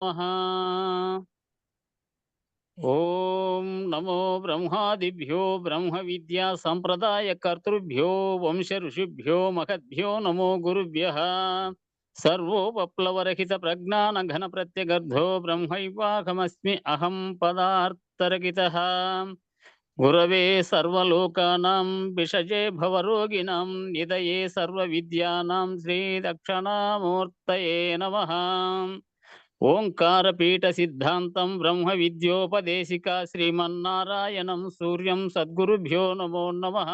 నమః. ఓం నమో బ్రహ్మాదిభ్యో బ్రహ్మ విద్యా సంప్రదాయ కర్తృభ్యో వంశ ఋషిభ్యో మహద్భ్యో నమో గురుభ్యః. సర్వోపప్లవరహిత ప్రజ్ఞాన ఘన ప్రత్యగర్ధో బ్రహ్మైవాహమస్మి అహం పదార్థరహితః. గురవే సర్వలోకానాం విషజే భవరోగిణాం నిదయే సర్వవిద్యానాం శ్రీ దక్షిణామూర్తయే నమః. ఓంకారపీఠ సిద్ధాంతం బ్రహ్మ విద్యోపదేశిక శ్రీమన్నారాయణం సూర్యం సద్గురుభ్యో నమో నమః.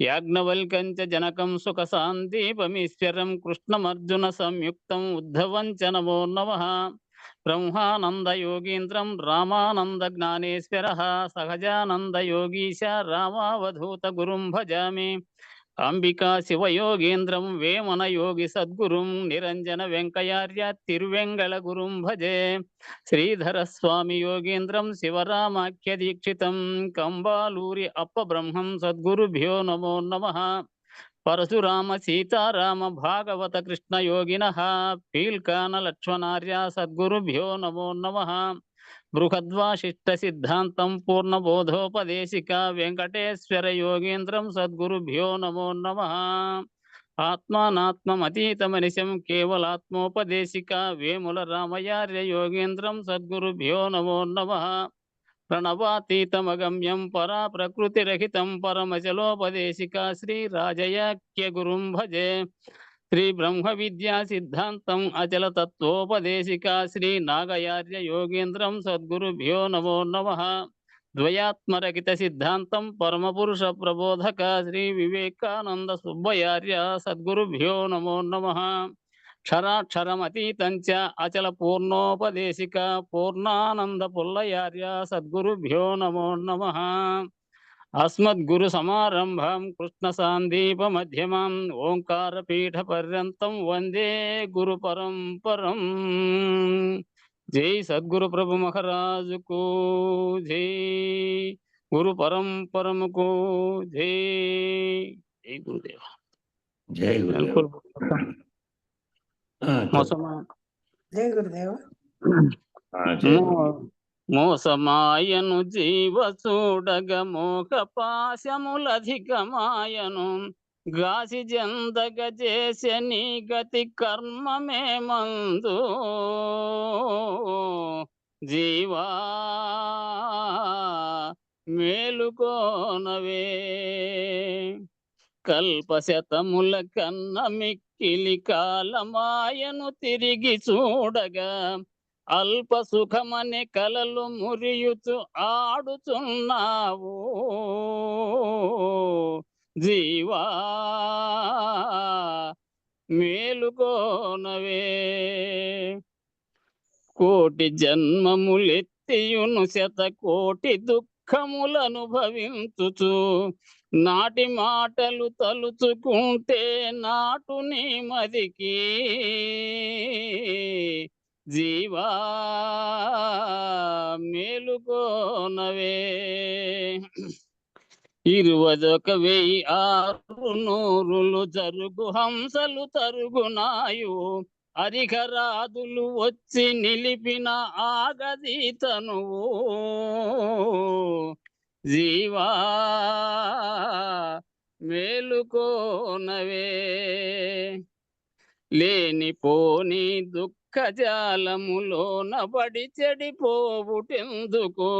యాజ్ఞవల్కం చ జనకం సుఖ సాందీపమీశ్వరం కృష్ణమర్జున సంయుక్తం ఉద్ధవం చ నమో నమః. బ్రహ్మానంద యోగీంద్రం రామానంద జ్ఞానేశ్వర సహజానంద యోగీశ రామావధూత గురుం భజామి. అంబికా శివయోగేంద్రం వేమన యోగి సద్గురుం నిరంజన వెంకయార్య తిరువెంగళ గురుం భజే. శ్రీధర స్వామి యోగేంద్రం శివరామాఖ్య దీక్షితం కంబాలూరి అప్ప బ్రహ్మం సద్గురుభ్యో నమో నమః. పరశురామ సీతారామ భాగవత కృష్ణ యోగిన పీల్కాన లక్ష్మణార్య సద్గురుభ్యో నమో నమః. బృహద్వాసిష్ట సిద్ధాంతం పూర్ణబోధోపదేశిక వెంకటేశ్వర యోగేంద్రం సద్గురుభ్యో నమో నమః. ఆత్మానాత్మమతీతమనిశం కేవలాత్మోపదేశిక వేముల రామయార్య యోగేంద్రం సద్గురుభ్యో నమో నమః. ప్రణవాతీతమగమ్యం పరా ప్రకృతిరహితం పరమచలోపదేశిక శ్రీ రాజయాఖ్య గురుం భజే. శ్రీ బ్రహ్మ విద్యా సిద్ధాంతం అచల తత్వోపదేశిక శ్రీ నాగయార్య యోగేంద్రం సద్గురుభ్యో నమో నమః. ద్వయాత్మరహిత సిద్ధాంతం పరమపురుష ప్రబోధక శ్రీ వివేకానంద సుబ్బయార్య సద్గురుభ్యో నమో నమః. క్షరాక్షరమతీతం చ అచల పూర్ణోపదేశిక పూర్ణానంద పుల్లయార్య సద్గురుభ్యో నమో నమః. అస్మద్గురు సమారంభం కృష్ణ సాందీప మధ్యమం ఓంకార పీఠ పర్యంతం వందే గురు పరంపరం. జై సద్గురు ప్రభు మహారాజుకు జై. గురు పరంపరముకు జై. జై గురుదేవ. జై గురుదేవ. జై గురుదేవ. మోసమాయను జీవ చూడగ మోహ పాశములధికమాయను గాసి జందగ చేసే నీ గతి కర్మమే మందు. జీవా మేలుకోనవే కల్పశతముల కన్న మిక్కిలి కాలమాయను తిరిగి చూడగా అల్ప సుఖమని కలలు మురియుచు ఆడుచున్నావు. జీవా మేలుకోనవే కోటి జన్మములెత్తియును శతకోటి దుఃఖములనుభవించుచు నాటి మాటలు తలుచుకుంటే నాటు నీ మదికి. జీవా మేలుకోనవే 21,600 జరుగు హంసలు తరుగునాయు అరిఘరాదులు వచ్చి నిలిపిన ఆగదీతనువు. జీవా మేలుకోనవే లేనిపోని దుఃఖజాలములోన బడి చెడిపోవుటెందుకు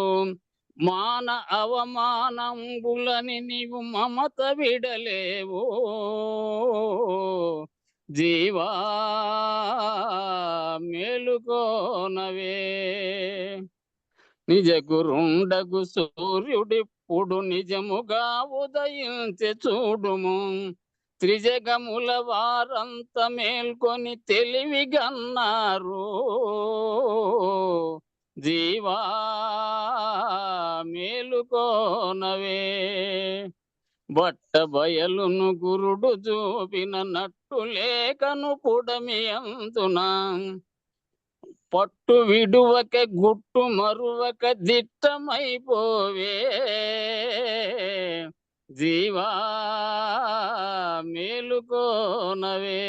మాన అవమానంబులని నీవు మమత విడలేవు. జీవా మేలుకోనవే నిజ గురుండగు సూర్యుడిప్పుడు నిజముగా ఉదయించే చూడుము. త్రిజగముల వారంత మేల్కొని తెలివిగన్నారు. జీవా మేలుకోనవే బట్ట బయలును గురుడు చూపిన నట్టు లేఖను పుడమి అందున పట్టు విడువక గుట్టు మరువక దిట్టమైపోవే. జీవా మేలుకోనవే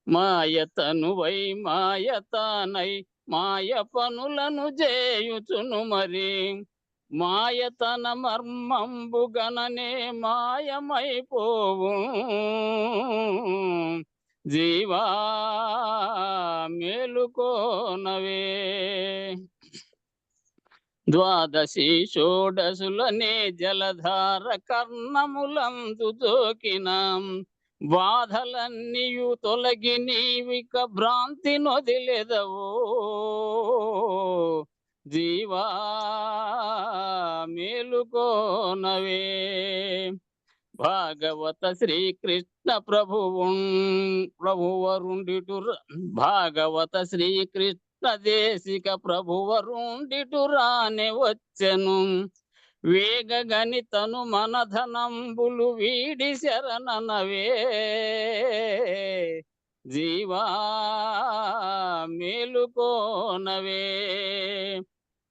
మాయతనువై మాయతానై మాయ పనులను చేయుచును మరి మాయతన మర్మంబు గణనే మాయమైపోవు జీవా మేలుకోనవే ద్వాదశి షోడశులనే జలధార కర్ణములందు జోకినాం బాధలన్నీయు తొలగి నీవిక భ్రాంతి నొదిలెదవో జీవా మేలుకోనవే భాగవత శ్రీకృష్ణ ప్రభువరుండిటు భాగవత శ్రీకృష్ణ దేశిక ప్రభువరుండిటు రాని వచ్చెను వేగగనితను మనధనంబులు వీడి శరణనవే జీవా మేలుకోనవే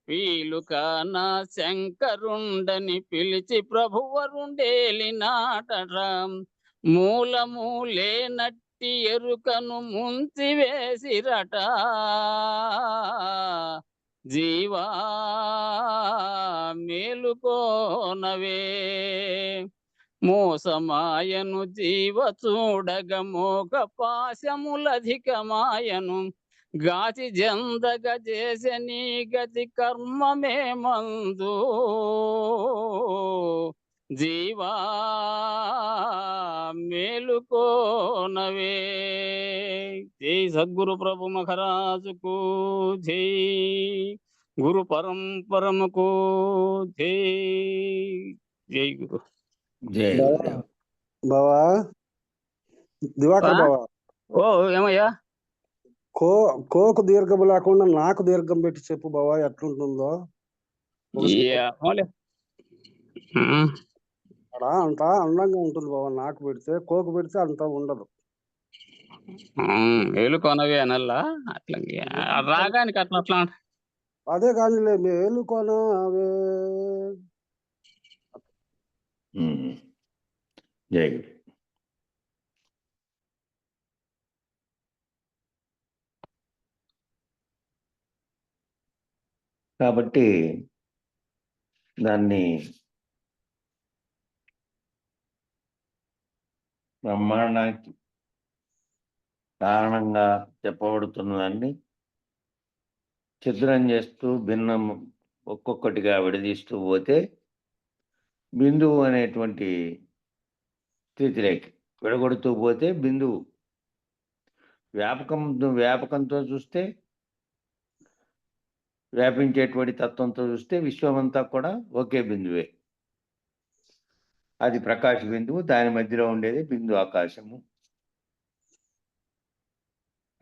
పీలుకాన శంకరుండని పిలిచి ప్రభువరుండేలినాటట మూలమూలే నట్టి ఎరుకను ముంచి వేసిరట జీవా మేలుకోనవే మోసమాయను జీవ చూడగ మోగ పాశములధికమాయను గాచి జందగ చేసే నీ గతి కర్మమే మందు జీవా మేలుకోనవే జై సద్గురు ప్రభు మహారాజుకు జై గురు పరంపరముకు జై జై గురు జై బావా గురుదేవ్. బావా దివాకర్ బావా ఓ ఏమయ్యా కోకు దీర్ఘం లేకుండా నాకు దీర్ఘం పెట్టి చెప్పు బావా ఎట్లుంటుందో ఏమోలే. అక్కడ అంతా అందంగా ఉంటుంది బావా. నాకు పెడితే కోకు పెడితే అంత ఉండదు. మేలుకొనవే అనల్లా అట్లా రాగానికి అట్లా అట్లా అదే కానీ మేలుకొనవే. ఉమ్. జై గురు. కాబట్టి దాన్ని బ్రహ్మాండానికి కారణంగా చెప్పబడుతున్నదాన్ని ఛిద్రం చేస్తూ భిన్నం ఒక్కొక్కటిగా విడదీస్తూ పోతే బిందువు అనేటువంటి స్థితిలోకి విడగొడుతూ పోతే బిందువు వ్యాపకంతో చూస్తే వ్యాపించేటువంటి తత్వంతో చూస్తే విశ్వమంతా కూడా ఒకే బిందువే. అది ప్రకాశ బిందువు, దాని మధ్యలో ఉండేది బిందు ఆకాశము.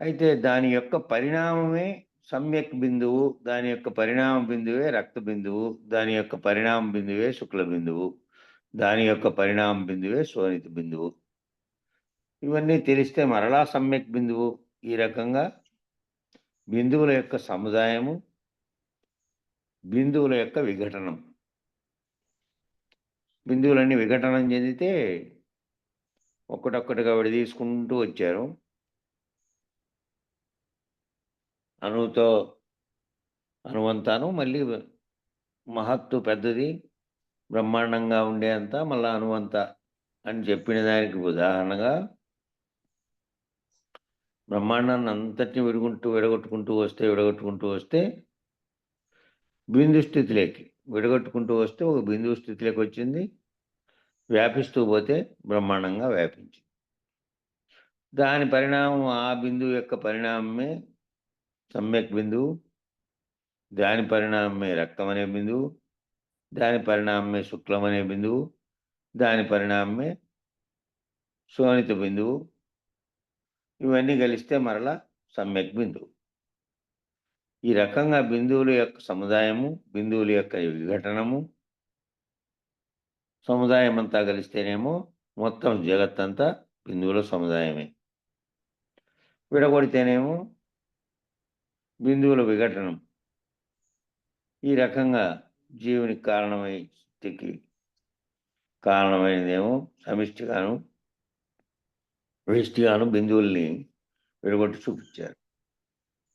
అయితే దాని యొక్క పరిణామమే సమ్యక్ బిందువు, దాని యొక్క పరిణామ బిందువే రక్త బిందువు, దాని యొక్క పరిణామ బిందువే శుక్ల బిందువు, దాని యొక్క పరిణామ బిందువే శోణిత బిందువు. ఇవన్నీ తెలిస్తే మరలా సమ్యక్ బిందువు. ఈ రకంగా బిందువుల యొక్క సముదాయము, బిందువుల యొక్క విఘటనం. బిందువులన్నీ విఘటనం చెందితే ఒక్కటొక్కటిగా విడదీసుకుంటూ వచ్చారు. అణువుతో అణువంతాను మళ్ళీ మహత్తు పెద్దది బ్రహ్మాండంగా ఉండేంత మళ్ళా అణువంత అని చెప్పిన దానికి ఉదాహరణగా బ్రహ్మాండాన్ని అంతటిని విడగొట్టుకుంటూ వస్తే బిందు స్థితిలోకి విడగొట్టుకుంటూ వస్తే ఒక బిందువు స్థితిలోకి వచ్చింది. వ్యాపిస్తూ పోతే బ్రహ్మాండంగా వ్యాపించింది. దాని పరిణామం ఆ బిందువు యొక్క పరిణామమే సమ్యక్ బిందువు, దాని పరిణామమే రక్తం అనే బిందువు, దాని పరిణామమే శుక్లం అనే బిందువు, దాని పరిణామమే శోణిత బిందువు. ఇవన్నీ కలిస్తే మరలా సమ్యక్ బిందువు. ఈ రకంగా బిందువుల యొక్క సముదాయము, బిందువుల యొక్క విఘటనము, సముదాయం అంతా కలిస్తేనేమో మొత్తం జగత్తంతా బిందువుల సముదాయమే. విడగొడితేనేమో బిందువుల విఘటనం. ఈ రకంగా జీవునికి స్థితికి కారణమైనదేమో సమిష్టిగాను వ్యష్టిగాను బిందువుల్ని విడగొట్టి చూపించారు.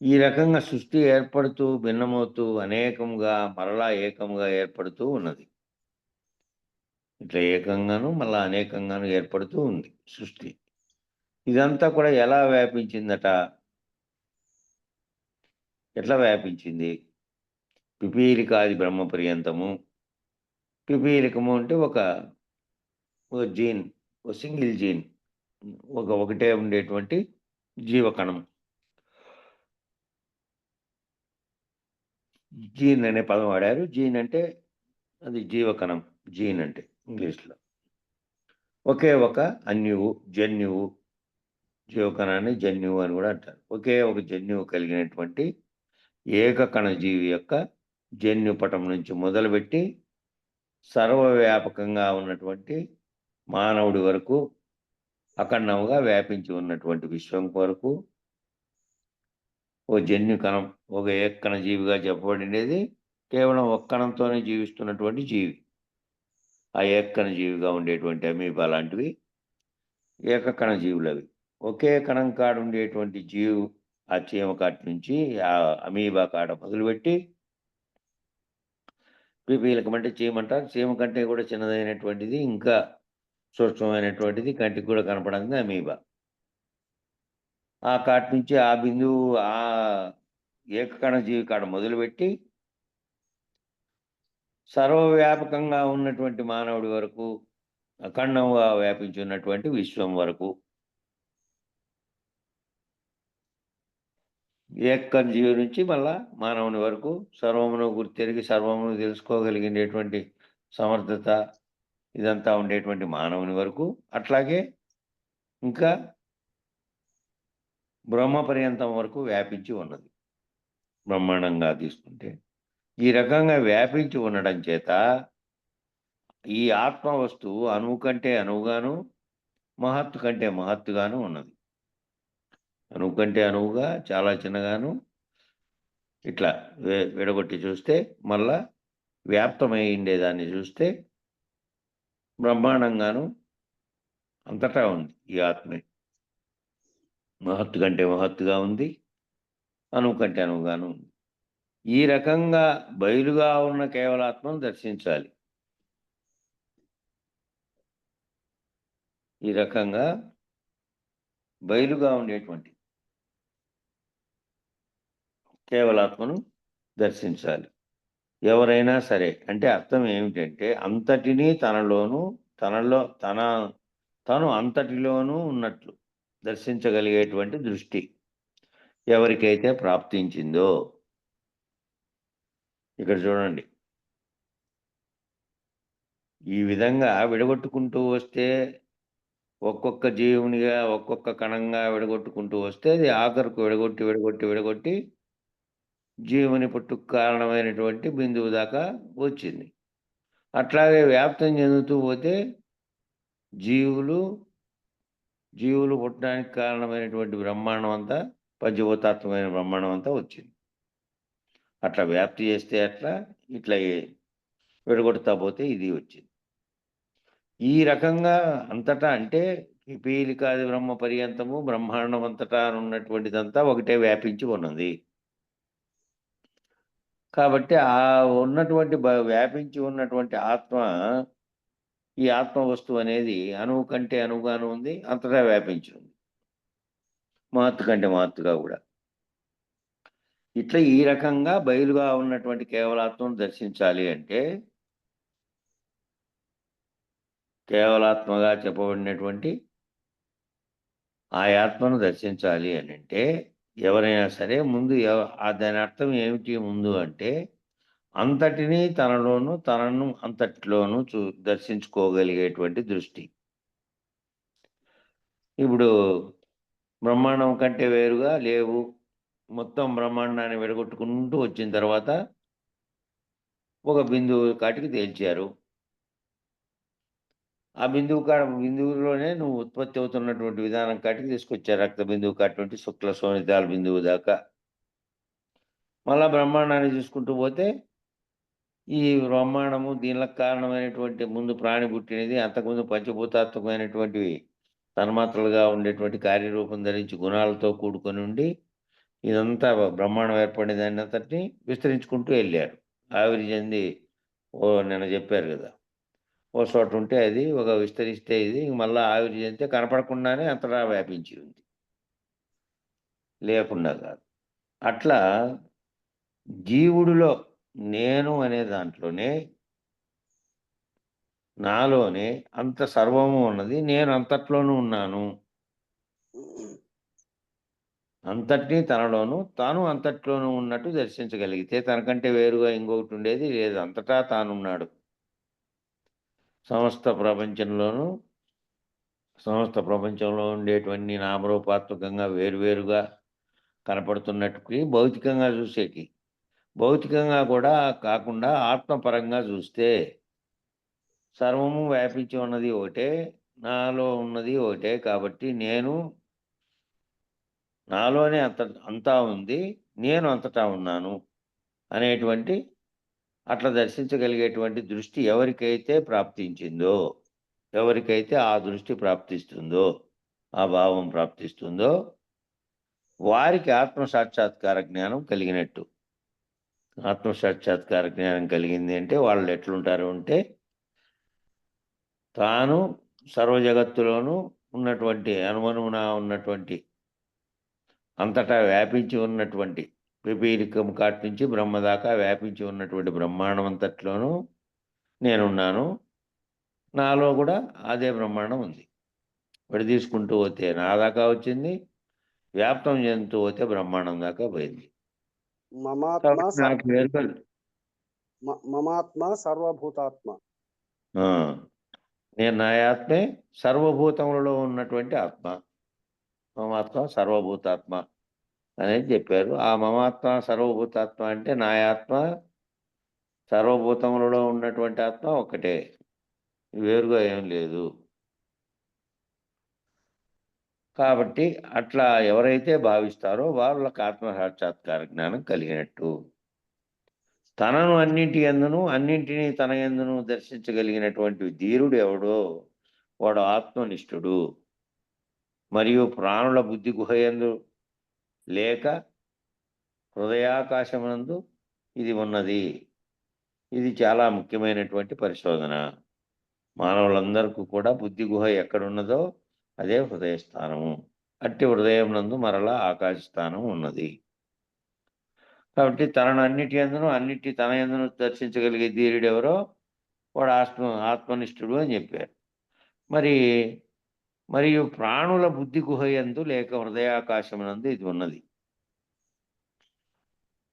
ఈ రకంగా సృష్టి ఏర్పడుతూ భిన్నమవుతూ అనేకంగా మరలా ఏకంగా ఏర్పడుతూ ఉన్నది. ఇట్లా ఏకంగాను మళ్ళా అనేకంగాను ఏర్పడుతూ ఉంది సృష్టి. ఇదంతా కూడా ఎలా వ్యాపించిందట? ఎట్లా వ్యాపించింది? పిపీలికాది బ్రహ్మ పర్యంతము. పిపీలికము అంటే ఒక జీన్, ఒక సింగిల్ జీన్, ఒకటే ఉండేటువంటి జీవకణం. జీన్ అనే పదం వాడారు. జీన్ అంటే అది జీవకణం. జీన్ అంటే ఇంగ్లీష్లో. ఒకే ఒక అన్యువు, జన్యువు, జీవకణాన్ని జన్యువు అని కూడా అంటారు. ఒకే ఒక జన్యువు కలిగినటువంటి ఏకకణ జీవి యొక్క జన్యుపటం నుంచి మొదలుపెట్టి సర్వవ్యాపకంగా ఉన్నటువంటి మానవుడి వరకు, అఖండముగా వ్యాపించి ఉన్నటువంటి విశ్వం వరకు ఓ జన్యు కణం, ఒక ఏకకణ జీవిగా చెప్పబడినది కేవలం ఒక కణంతోనే జీవిస్తున్నటువంటి జీవి. ఆ ఏకకణ జీవిగా ఉండేటువంటి అమీబా లాంటివి ఏకకణ జీవులు అవి. ఒకే కణం కాడ ఉండేటువంటి జీవు ఆ చీమ కాటి నుంచి ఆ అమీబా కాడ మొదలుపెట్టి పిపీలకం అంటే చీమ అంటారు. చీమ కంటే కూడా చిన్నదైనటువంటిది, ఇంకా సూక్ష్మమైనటువంటిది, కంటికి కూడా కనపడింది అమీబా. ఆ కాటి నుంచి ఆ బిందువు ఆ ఏకకణ జీవి కాడ మొదలుపెట్టి సర్వవ్యాపకంగా ఉన్నటువంటి మానవుడి వరకు, అఖండంగా వ్యాపించి ఉన్నటువంటి విశ్వం వరకు, ఏకకణ జీవి నుంచి మళ్ళా మానవుని వరకు సర్వమును గుర్తెరిగి సర్వమును తెలుసుకోగలిగినటువంటి సమర్థత ఇదంతా ఉండేటువంటి మానవుని వరకు, అట్లాగే ఇంకా బ్రహ్మ పర్యంతం వరకు వ్యాపించి ఉన్నది బ్రహ్మాండంగా తీసుకుంటే. ఈ రకంగా వ్యాపించి ఉండడం చేత ఈ ఆత్మ వస్తువు అణువు కంటే అణువుగాను, మహత్తు కంటే మహత్తుగాను ఉన్నది. అణువు కంటే అణువుగా చాలా చిన్నగాను, ఇట్లా విడగొట్టి చూస్తే మళ్ళా వ్యాప్తమై ఉండేదాన్ని చూస్తే బ్రహ్మాండంగాను అంతటా ఉంది ఈ ఆత్మే. మహత్తు కంటే మహత్తుగా ఉంది, అణువు కంటే అణువుగాను ఉంది. ఈ రకంగా బయలుగా ఉన్న కేవలాత్మను దర్శించాలి. ఈ రకంగా బయలుగా ఉండేటువంటి కేవలాత్మను దర్శించాలి ఎవరైనా సరే. అంటే అర్థం ఏమిటంటే అంతటినీ తనలోను, తను అంతటిలోనూ ఉన్నట్లు దర్శించగలిగేటువంటి దృష్టి ఎవరికైతే ప్రాప్తించిందో. ఇక్కడ చూడండి, ఈ విధంగా విడగొట్టుకుంటూ వస్తే ఒక్కొక్క జీవునిగా, ఒక్కొక్క కణంగా విడగొట్టుకుంటూ వస్తే అది ఆఖరుకు విడగొట్టి జీవుని పుట్టుకు కారణమైనటువంటి బిందువు దాకా వచ్చింది. అట్లాగే వ్యాప్తం చెందుతూ పోతే జీవులు పుట్టడానికి కారణమైనటువంటి బ్రహ్మాండం అంతా, పంచభూతాత్మకమైన బ్రహ్మాండం అంతా వచ్చింది. అట్లా వ్యాప్తి చేస్తే అట్లా, ఇట్లా విడగొడతా పోతే ఇది వచ్చింది. ఈ రకంగా అంతటా అంటే పిపీలికాది బ్రహ్మ పర్యంతము బ్రహ్మాండం అంతటా ఉన్నటువంటిదంతా ఒకటే వ్యాపించి ఉన్నది. కాబట్టి ఆ ఉన్నటువంటి వ్యాపించి ఉన్నటువంటి ఆత్మ, ఈ ఆత్మ వస్తువు అనేది అణువు కంటే అణువుగాను ఉంది, అంతటా వ్యాపించి ఉంది, మహత్తు కంటే మహత్తుగా కూడా. ఇట్లా ఈ రకంగా బయలుగా ఉన్నటువంటి కేవలాత్మను దర్శించాలి అంటే, కేవలాత్మగా చెప్పబడినటువంటి ఆ ఆత్మను దర్శించాలి అని అంటే ఎవరైనా సరే ముందు దాని అర్థం ఏమిటి ముందు అంటే అంతటినీ తనలోను, తనను అంతటిలోనూ దర్శించుకోగలిగేటువంటి దృష్టి. ఇప్పుడు బ్రహ్మాండం కంటే వేరుగా లేవు, మొత్తం బ్రహ్మాండాన్ని విడగొట్టుకుంటూ వచ్చిన తర్వాత ఒక బిందువు కాటికి తేల్చారు. ఆ బిందువులోనే నువ్వు ఉత్పత్తి అవుతున్నటువంటి విధానం కాటికి తీసుకొచ్చారు. రక్త బిందువు కాటి నుండి శుక్ల శోణితాల బిందువు దాకా. మళ్ళా బ్రహ్మాండాన్ని చూసుకుంటూ పోతే ఈ బ్రహ్మాండము దీనికి కారణమైనటువంటి ముందు ప్రాణి పుట్టినది, అంతకుముందు పంచభూతాత్మకమైనటువంటివి తన్మాత్రలుగా ఉండేటువంటి కార్యరూపం ధరించి గుణాలతో కూడుకొని ఉండి ఇదంతా బ్రహ్మాండం ఏర్పడిన దాన్ని అంతటిని విస్తరించుకుంటూ వెళ్ళారు. ఆవిరి చెంది నిన్న చెప్పారు కదా, ఓ చోట ఉంటే అది ఒక విస్తరిస్తే ఇది మళ్ళీ ఆవిరి చెందితే కనపడకుండానే అంతటా వ్యాపించి ఉంది, లేకుండా కాదు. అట్లా జీవుడిలో నేను అనే దాంట్లోనే నాలోనే అంత సర్వము ఉన్నది, నేను అంతట్లోనూ ఉన్నాను. అంతటినీ తనలోను తాను అంతట్లోనూ ఉన్నట్టు దర్శించగలిగితే తనకంటే వేరుగా ఇంకొకటి ఉండేది లేదు, అంతటా తానున్నాడు. సమస్త ప్రపంచంలో ఉండేటువంటి నామరూపాత్మకంగా వేరువేరుగా కనపడుతున్నట్టుకి భౌతికంగా చూసేకి, భౌతికంగా కూడా కాకుండా ఆత్మపరంగా చూస్తే సర్వము వ్యాపించి ఉన్నది ఒకటే, నాలో ఉన్నది ఒకటే. కాబట్టి నేను నాలోనే అంతా ఉంది, నేను అంతటా ఉన్నాను అనేటువంటి అట్లా దర్శించగలిగేటువంటి దృష్టి ఎవరికైతే ప్రాప్తించిందో, ఎవరికైతే ఆ దృష్టి ప్రాప్తిస్తుందో, ఆ భావం ప్రాప్తిస్తుందో వారికి ఆత్మసాక్షాత్కార జ్ఞానం కలిగినట్టు. ఆత్మసాక్షాత్కార జ్ఞానం కలిగింది అంటే వాళ్ళు ఎట్లుంటారు అంటే, తాను సర్వజగత్తులోనూ ఉన్నటువంటి అనుమనుమున ఉన్నటువంటి అంతటా వ్యాపించి ఉన్నటువంటి పిపీలికం కాటి నుంచి బ్రహ్మ దాకా వ్యాపించి ఉన్నటువంటి బ్రహ్మాండం అంతట్లోనూ నేనున్నాను, నాలో కూడా అదే బ్రహ్మాండం ఉంది. విడదీసుకుంటూ పోతే నా దాకా వచ్చింది, వ్యాప్తం చెందుతూ పోతే బ్రహ్మాండం దాకా పోయింది. మమాత్మ కాబట్టి నాకు వేరుగా మమాత్మ సర్వభూతాత్మ. ఆ, నేను నా ఆత్మే సర్వభూతములలో ఉన్నటువంటి ఆత్మ, మమాత్మ సర్వభూతాత్మ అనేది చెప్పారు. ఆ మమాత్మ సర్వభూతాత్మ అంటే నా ఆత్మ సర్వభూతములలో ఉన్నటువంటి ఆత్మ ఒక్కటే, వేరుగా ఏం లేదు. కాబట్టి అట్లా ఎవరైతే భావిస్తారో వాళ్ళకి ఆత్మసాక్షాత్కార జ్ఞానం కలిగినట్టు. తనను అన్నింటి యందును అన్నింటినీ తన యందును దర్శించగలిగినటువంటి ధీరుడు ఎవడో వాడు ఆత్మనిష్ఠుడు. మరియు ప్రాణుల బుద్ధి గుహయందు లేక హృదయాకాశమునందు ఇది ఉన్నది. ఇది చాలా ముఖ్యమైనటువంటి పరిశోధన. మానవులందరికీ కూడా బుద్ధి గుహ ఎక్కడున్నదో అదే హృదయస్థానము. అట్టి హృదయం నందు మరలా ఆకాశ స్థానం ఉన్నది. కాబట్టి తనను అన్నిటి యందును అన్నిటి తన యందును దర్శించగలిగే ధీరుడు ఎవరో వాడు ఆత్మనిష్ఠుడు అని చెప్పారు. మరియు ప్రాణుల బుద్ధి గుహయందు లేక హృదయాకాశమునందు ఇది ఉన్నది.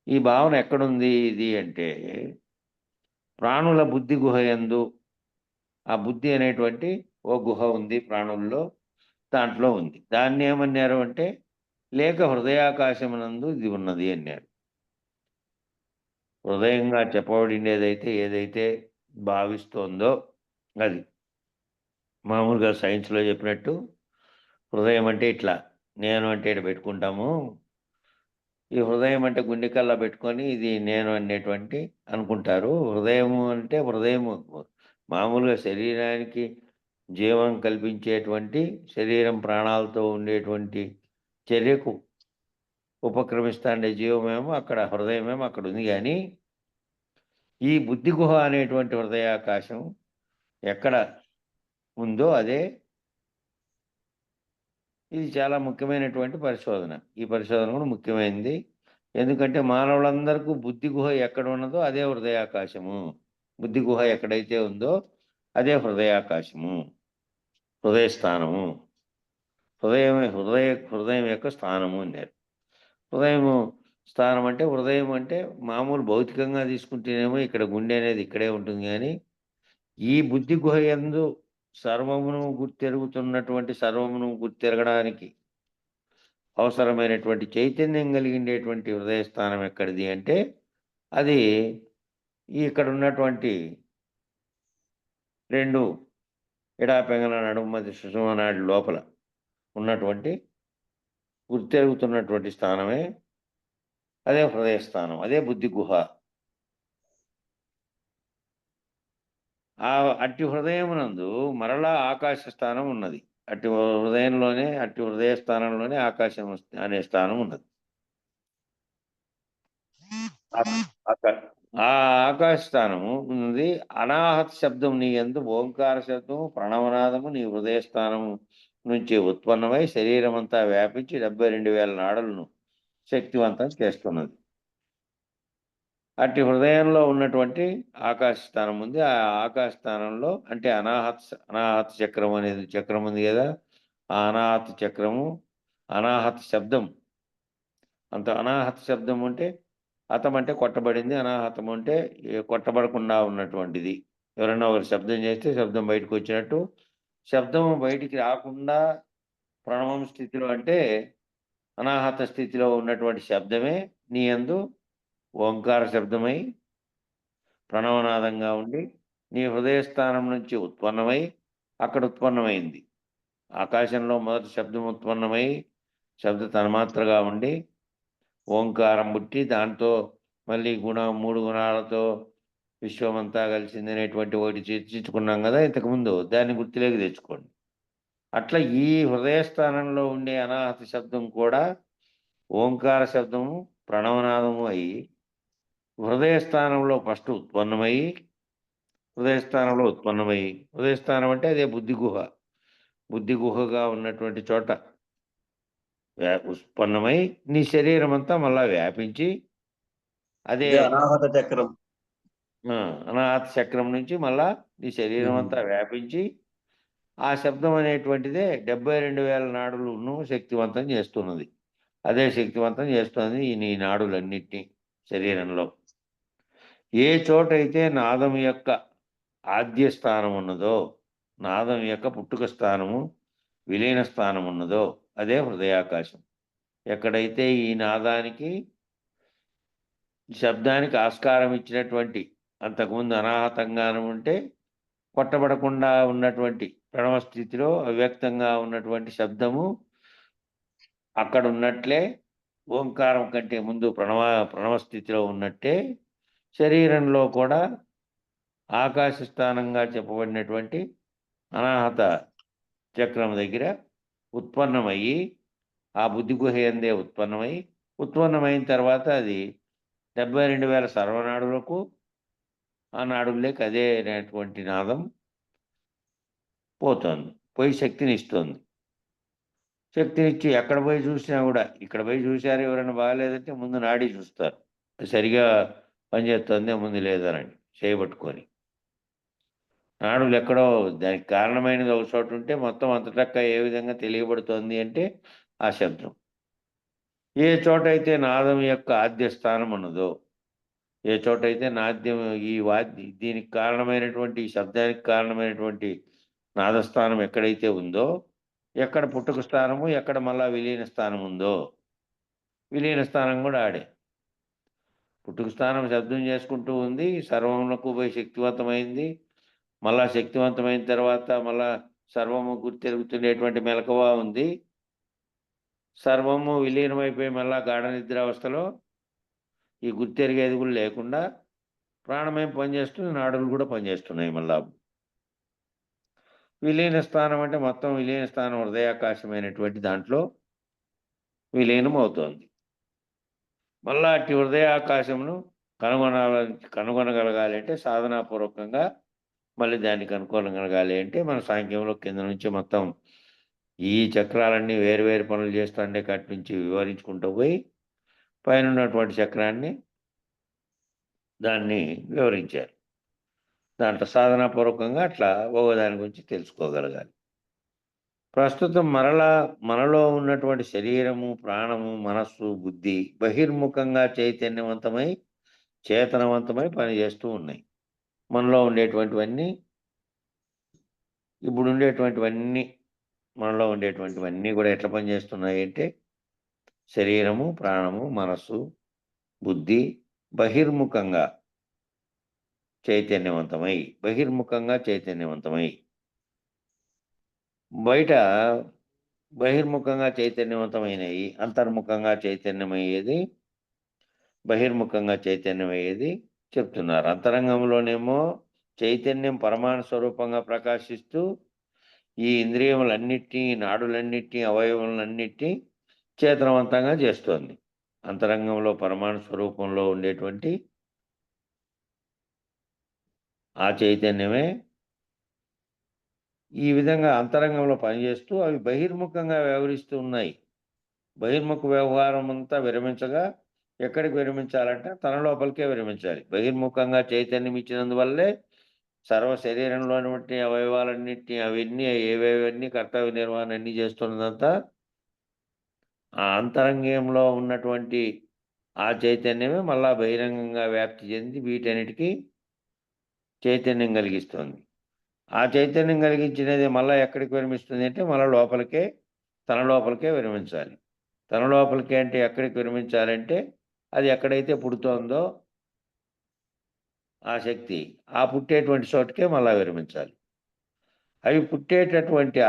ఈ భావన ఎక్కడుంది ఇది అంటే, ప్రాణుల బుద్ధి గుహయందు, ఆ బుద్ధి అనేటువంటి ఓ గుహ ఉంది ప్రాణుల్లో, దాంట్లో ఉంది. దాన్ని ఏమన్నారు అంటే లేక హృదయాకాశమునందు ఇది ఉన్నది అన్నారు. హృదయంగా చెప్పబడినదైతే ఏదైతే భావిస్తోందో అది మామూలుగా సైన్స్లో చెప్పినట్టు హృదయం అంటే ఇట్లా, నేను అంటే ఇట్లా పెట్టుకుంటాము, ఈ హృదయం అంటే గుండెకల్లా పెట్టుకొని ఇది నేను అనేటువంటి అనుకుంటారు. హృదయము అంటే హృదయము మామూలుగా శరీరానికి జీవం కల్పించేటువంటి, శరీరం ప్రాణాలతో ఉండేటువంటి చర్యకు ఉపక్రమిస్తాండే జీవమేమో అక్కడ, హృదయమేమో అక్కడ ఉంది. కానీ ఈ బుద్ధి గుహ అనేటువంటి హృదయాకాశం ఎక్కడ ఉందో అదే, ఇది చాలా ముఖ్యమైనటువంటి పరిశోధన. ఈ పరిశోధన కూడా ముఖ్యమైనది. ఎందుకంటే మానవులందరికీ బుద్ధి గుహ ఎక్కడ ఉన్నదో అదే హృదయాకాశము. బుద్ధి గుహ ఎక్కడైతే ఉందో అదే హృదయాకాశము, హృదయస్థానము. హృదయం యొక్క స్థానము అన్నారు. హృదయము స్థానం అంటే, హృదయం అంటే మామూలు భౌతికంగా తీసుకుంటేనేమో ఇక్కడ గుండె అనేది ఇక్కడే ఉంటుంది. కానీ ఈ బుద్ధి గుహ యందు సర్వమును గుర్తెరుగుతున్నటువంటి, సర్వమును గుర్తెరగడానికి అవసరమైనటువంటి చైతన్యం కలిగిండేటువంటి హృదయస్థానం ఎక్కడిది అంటే అది ఇక్కడ ఉన్నటువంటి రెండు ఎడాపెంగల నడుము మధ్య సుషుమ్నాడి లోపల ఉన్నటువంటి గుర్తెరుగుతున్నటువంటి స్థానమే అదే హృదయస్థానం, అదే బుద్ధి గుహ. ఆ అట్టి హృదయమునందు మరలా ఆకాశ స్థానం ఉన్నది. అట్టి హృదయంలోనే, అట్టి హృదయ స్థానంలోనే ఆకాశం అనే స్థానం ఉన్నది. ఆ ఆకాశ స్థానము ఉన్నది. అనాహత శబ్దం నీ యందు ఓంకార శబ్దము ప్రణవనాదము నీ హృదయ స్థానము నుంచి ఉత్పన్నమై శరీరం అంతా వ్యాపించి 72,000 నాడులను శక్తివంతం చేస్తున్నది. అట్టి హృదయంలో ఉన్నటువంటి ఆకాశ స్థానం ఉంది. ఆ ఆకాశ స్థానంలో అంటే అనాహత చక్రం అనేది చక్రం ఉంది కదా, ఆ అనాహత చక్రము అనాహత శబ్దం. అంత అనాహత శబ్దం అంటే హతం అంటే కొట్టబడింది, అనాహతం అంటే కొట్టబడకుండా ఉన్నటువంటిది. ఎవరైనా ఒకరు శబ్దం చేస్తే శబ్దం బయటకు వచ్చినట్టు, శబ్దం బయటికి రాకుండా ప్రణవం స్థితిలో అంటే అనాహత స్థితిలో ఉన్నటువంటి శబ్దమే నీ యందు ఓంకార శబ్దమై ప్రణవనాదంగా ఉండి నీ హృదయ స్థానం నుంచి ఉత్పన్నమై అక్కడ ఉత్పన్నమైంది. ఆకాశంలో మొదటి శబ్దం ఉత్పన్నమై శబ్ద తన్మాత్రగా ఉండి ఓంకారం పుట్టి దాంతో మళ్ళీ 3 గుణాలతో విశ్వమంతా కలిసిందనేటువంటి ఒకటి చర్చించుకున్నాం కదా ఇంతకుముందు. దాన్ని గుర్తులోకి తెచ్చుకోండి. అట్లా ఈ హృదయ స్థానంలో ఉండే అనాహత శబ్దం కూడా ఓంకార శబ్దము ప్రణవనాదము అయి హృదయ స్థానంలో ఫస్ట్ ఉత్పన్నమయ్యి హృదయ స్థానం అంటే అదే బుద్ధి గుహగా ఉన్నటువంటి చోట ఉత్పన్నమై నీ శరీరం అంతా మళ్ళా వ్యాపించి అదే అనాహత చక్రం. అనాహత చక్రం నుంచి మళ్ళా నీ శరీరం అంతా వ్యాపించి ఆ శబ్దం అనేటువంటిదే 72,000 నాడులను శక్తివంతం చేస్తున్నది. అదే శక్తివంతం చేస్తున్నది ఈ నీ నాడులన్నిటినీ శరీరంలో. ఏ చోటైతే నాదం యొక్క ఆద్య స్థానం ఉన్నదో, నాదం యొక్క పుట్టుక స్థానము విలీన స్థానం ఉన్నదో అదే హృదయాకాశం. ఎక్కడైతే ఈ నాదానికి శబ్దానికి ఆస్కారం ఇచ్చినటువంటి అంతకుముందు అనాహతంగాను ఉంటే కొట్టబడకుండా ఉన్నటువంటి ప్రణవ స్థితిలో అవ్యక్తంగా ఉన్నటువంటి శబ్దము అక్కడ ఉన్నట్లే ఓంకారం కంటే ముందు ప్రణవ స్థితిలో ఉన్నట్టే శరీరంలో కూడా ఆకాశ స్థానంగా చెప్పబడినటువంటి అనాహత చక్రం దగ్గర ఉత్పన్నమయ్యి ఆ బుద్ధి గుహ ఎందే ఉత్పన్నమైన తర్వాత అది 72,000 సర్వనాడులకు ఆ నాడుల్లోకి అదే అనేటువంటి నాదం పోతుంది, పోయి శక్తినిస్తుంది. శక్తినిచ్చి ఎక్కడ పోయి చూసినా కూడా ఇక్కడ పోయి చూశారు ఎవరైనా బాగాలేదంటే ముందు నాడి చూస్తారు, సరిగా పనిచేస్తుందే ముందు లేదనండి చేయబట్టుకొని. నాడులు ఎక్కడో దానికి కారణమైనది ఒక చోట ఉంటే మొత్తం అంతటక్క ఏ విధంగా తెలియబడుతోంది అంటే ఆ శబ్దం. ఏ చోటైతే నాదం యొక్క ఆద్య స్థానం ఉన్నదో, ఏ చోటైతే నాద్యం ఈ దీనికి కారణమైనటువంటి ఈ శబ్దానికి కారణమైనటువంటి నాదస్థానం ఎక్కడైతే ఉందో, ఎక్కడ పుట్టుక స్థానము ఎక్కడ మళ్ళా విలీన స్థానం ఉందో, విలీన స్థానం కూడా ఆడే. పుట్టుక స్థానం శబ్దం చేసుకుంటూ ఉంది, సర్వమునకు పోయి శక్తివంతమైంది. మళ్ళా శక్తివంతమైన తర్వాత మళ్ళా సర్వము గుర్తెరుగుతుండేటువంటి మెలకువ ఉంది. సర్వము విలీనమైపోయి మళ్ళా గాఢ నిద్రావస్థలో ఈ గుర్తెరిగేది కూడా లేకుండా ప్రాణమేం పనిచేస్తుంది, నాడులు కూడా పనిచేస్తున్నాయి. మళ్ళా విలీన స్థానం అంటే మొత్తం విలీన స్థానం హృదయాకాశమైనటువంటి దాంట్లో విలీనం అవుతోంది. మళ్ళా అట్టి హృదయాకాశమును కనుగొనగలగాలి అంటే సాధనాపూర్వకంగా మళ్ళీ దాన్ని కనుక్కోగలగాలి అంటే మన సాంఖ్యంలో కింద నుంచి మొత్తం ఈ చక్రాలన్నీ వేరు పనులు చేస్తుండే కట్టి నుంచి వివరించుకుంటూ పోయి పైన ఉన్నటువంటి చక్రాన్ని దాన్ని వివరించారు. దాంట్లో సాధనాపూర్వకంగా అట్లా దాని గురించి తెలుసుకోగలగాలి. ప్రస్తుతం మనలో ఉన్నటువంటి శరీరము, ప్రాణము, మనస్సు, బుద్ధి బహిర్ముఖంగా చైతన్యవంతమై చేతనవంతమై పనిచేస్తూ ఉన్నాయి. మనలో ఉండేటువంటివన్నీ మనలో ఉండేటువంటివన్నీ కూడా ఎట్లా పనిచేస్తున్నాయి అంటే శరీరము, ప్రాణము, మనస్సు, బుద్ధి బహిర్ముఖంగా చైతన్యవంతమై బయట బహిర్ముఖంగా చైతన్యవంతమైనవి, అంతర్ముఖంగా బహిర్ముఖంగా చైతన్యమయ్యేది చెప్తున్నారు. అంతరంగంలోనేమో చైతన్యం పరమాణు స్వరూపంగా ప్రకాశిస్తూ ఈ ఇంద్రియములన్నిటినీ, నాడులన్నిటినీ, అవయవములన్నిటినీ చేతనవంతంగా చేస్తోంది. అంతరంగంలో పరమాణు స్వరూపంలో ఉండేటువంటి ఆ చైతన్యమే ఈ విధంగా అంతరంగంలో పనిచేస్తూ అవి బహిర్ముఖంగా వ్యవహరిస్తూ ఉన్నాయి. బహిర్ముఖ వ్యవహారం అంతా విరమించగా ఎక్కడికి విరమించాలంటే తన లోపలికే విరమించాలి. బహిర్ముఖంగా చైతన్యం ఇచ్చినందువల్లే సర్వ శరీరంలోటువంటి అవయవాలన్నిటిని అవన్నీ ఏవేవన్నీ కర్తవ్య నిర్వహణ అన్నీ చేస్తున్నదంతా ఆ అంతరంగంలో ఉన్నటువంటి ఆ చైతన్యమే మళ్ళా బహిరంగంగా వ్యాప్తి చెంది వీటన్నిటికీ చైతన్యం కలిగిస్తుంది. ఆ చైతన్యం కలిగించినది మళ్ళా ఎక్కడికి విరమిస్తుంది అంటే మళ్ళా లోపలికే తన లోపలికే విరమించాలి. తన లోపలికే అంటే ఎక్కడికి విరమించాలంటే అది ఎక్కడైతే పుడుతోందో ఆ శక్తి ఆ పుట్టేటువంటి చోటుకే మళ్ళా విరమించాలి.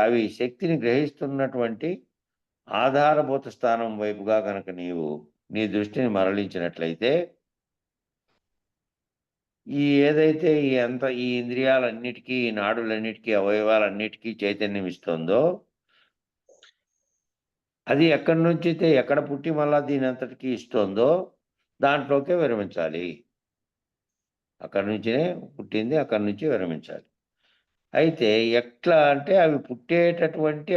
అవి శక్తిని గ్రహిస్తున్నటువంటి ఆధారభూత స్థానం వైపుగా కనుక నీవు నీ దృష్టిని మరలించినట్లయితే ఏదైతే ఈ ఇంద్రియాలన్నిటికీ, ఈ నాడులన్నిటికీ, అవయవాలన్నిటికీ చైతన్యం ఇస్తుందో అది ఎక్కడి నుంచైతే ఎక్కడ పుట్టి మళ్ళా దీని అంతటికీ ఇస్తోందో దాంట్లోకే విరమించాలి. అక్కడి నుంచే పుట్టింది, అక్కడి నుంచి విరమించాలి. అయితే ఎట్లా అంటే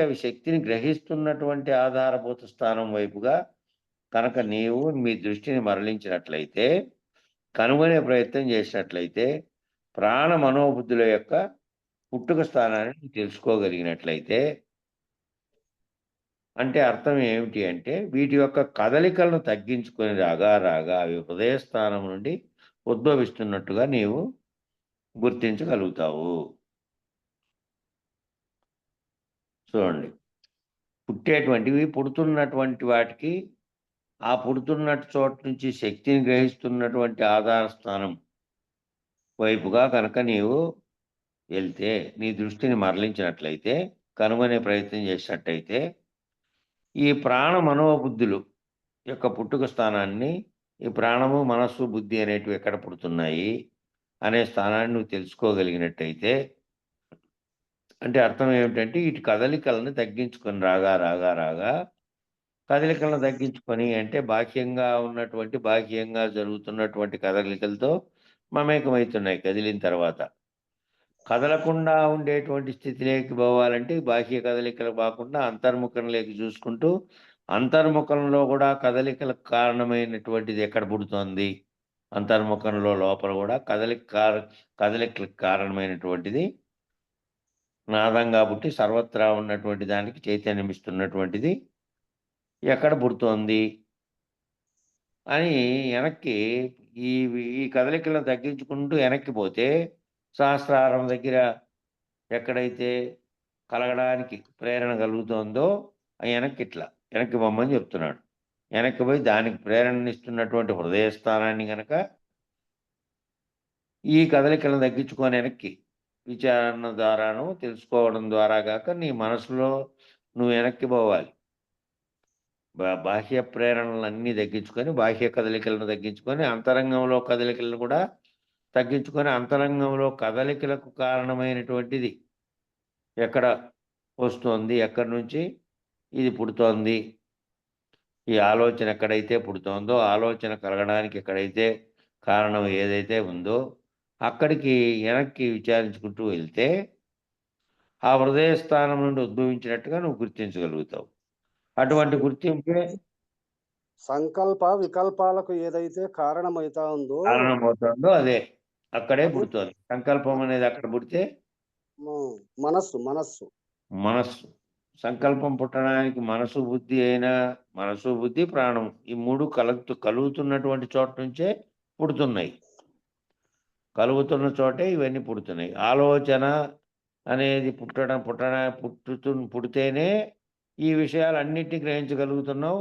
అవి శక్తిని గ్రహిస్తున్నటువంటి ఆధారభూత స్థానం వైపుగా కనుక నీవు మీ దృష్టిని మరలించినట్లయితే, కనుగొనే ప్రయత్నం చేసినట్లయితే, ప్రాణ మనోబుద్ధుల యొక్క పుట్టుక స్థానాన్ని తెలుసుకోగలిగినట్లయితే, అంటే అర్థం ఏమిటి అంటే వీటి యొక్క కదలికలను తగ్గించుకొని రాగా అవి హృదయ స్థానం నుండి ఉద్భవిస్తున్నట్టుగా నీవు గుర్తించగలుగుతావు. చూడండి, పుడుతున్నటువంటి వాటికి ఆ పుడుతున్న చోటు నుంచి శక్తిని గ్రహిస్తున్నటువంటి ఆధార స్థానం వైపుగా కనుక నీవు వెళ్తే, నీ దృష్టిని మరలించినట్లయితే, కనుగొనే ప్రయత్నం చేసినట్టయితే ఈ ప్రాణ మనోబుద్ధులు యొక్క పుట్టుక స్థానాన్ని, ఈ ప్రాణము, మనస్సు, బుద్ధి అనేటివి ఎక్కడ పుడుతున్నాయి అనే స్థానాన్ని నువ్వు తెలుసుకోగలిగినట్టయితే, అంటే అర్థం ఏమిటంటే ఇటు కదలికలను తగ్గించుకొని రాగా కదలికలను తగ్గించుకొని అంటే బాహ్యంగా జరుగుతున్నటువంటి కదలికలతో మమేకమవుతున్నాయి. కదిలిన తర్వాత కదలకుండా ఉండేటువంటి స్థితిలోకి పోవాలంటే బాహ్య కదలికలు కాకుండా అంతర్ముఖంలోకి చూసుకుంటూ, అంతర్ముఖంలో కూడా కదలికలకు కారణమైనటువంటిది ఎక్కడ పుడుతోంది, అంతర్ముఖంలో లోపల కూడా కదలికలకు కారణమైనటువంటిది నాదంగా పుట్టి సర్వత్రా ఉన్నటువంటి దానికి చైతన్యం ఇస్తున్నటువంటిది ఎక్కడ పుడుతోంది అని వెనక్కి ఈ కదలికలను తగ్గించుకుంటూ వెనక్కి పోతే సహస్రారం దగ్గర ఎక్కడైతే కలగడానికి ప్రేరణ కలుగుతోందో వెనక్కి పొమ్మని చెప్తున్నాడు. వెనక్కి పోయి దానికి ప్రేరణనిస్తున్నటువంటి హృదయ స్థానాన్ని గనక ఈ కదలికలను తగ్గించుకొని వెనక్కి విచారణ ద్వారాను తెలుసుకోవడం ద్వారా కాక నీ మనసులో నువ్వు వెనక్కి పోవాలి. బాహ్య ప్రేరణలన్నీ తగ్గించుకొని, బాహ్య కదలికలను తగ్గించుకొని, అంతరంగంలో కదలికలను కూడా తగ్గించుకొని, అంతరంగంలో కదలికలకు కారణమైనటువంటిది ఎక్కడ వస్తోంది, ఎక్కడి నుంచి ఇది పుడుతోంది, ఈ ఆలోచన ఎక్కడైతే పుడుతోందో, ఆలోచన కలగడానికి ఎక్కడైతే కారణం ఏదైతే ఉందో అక్కడికి వెనక్కి విచారించుకుంటూ వెళ్తే ఆ హృదయ స్థానం నుండి ఉద్భవించినట్టుగా నువ్వు గుర్తించగలుగుతావు. అటువంటి గుర్తింపే సంకల్ప వికల్పాలకు ఏదైతే కారణమవుతుందో అదే అక్కడే పుడుతోంది. సంకల్పం అనేది అక్కడ పుడితే మనస్సు సంకల్పం పుట్టడానికి మనసు బుద్ధి ప్రాణం ఈ మూడు కలుగుతున్నటువంటి చోట నుంచే పుడుతున్నాయి. కలుగుతున్న చోటే ఇవన్నీ పుడుతున్నాయి. ఆలోచన అనేది పుడితేనే ఈ విషయాలన్నిటినీ గ్రహించగలుగుతున్నావు.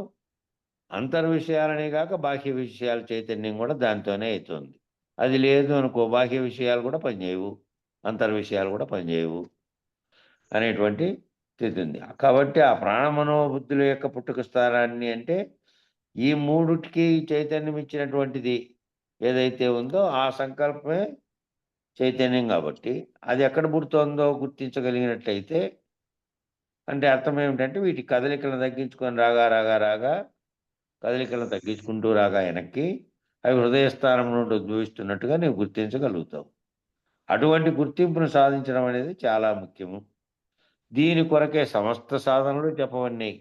అంతర్విషయాలనే కాక బాహ్య విషయాల చైతన్యం కూడా దాంతోనే అవుతుంది. అది లేదు అనుకో, బాహ్య విషయాలు కూడా పనిచేయవు, అంతర్విషయాలు కూడా పనిచేయవు అనేటువంటి స్థితి ఉంది. కాబట్టి ఆ ప్రాణమనోబుద్ధుల యొక్క పుట్టుక స్థానాన్ని అంటే ఈ మూడుటికి చైతన్యం ఇచ్చినటువంటిది ఏదైతే ఉందో ఆ సంకల్పమే చైతన్యం. కాబట్టి అది ఎక్కడ పుడుతోందో గుర్తించగలిగినట్లయితే అంటే అర్థం ఏమిటంటే వీటి కదలికలను తగ్గించుకొని రాగా రాగా రాగా కదలికలను తగ్గించుకుంటూ రాగా వెనక్కి అవి హృదయ స్థానం నుండి ఉద్భవిస్తున్నట్టుగా నీవు గుర్తించగలుగుతావు. అటువంటి గుర్తింపును సాధించడం అనేది చాలా ముఖ్యము. దీని కొరకే సమస్త సాధనలు చెప్పవన్నాయి.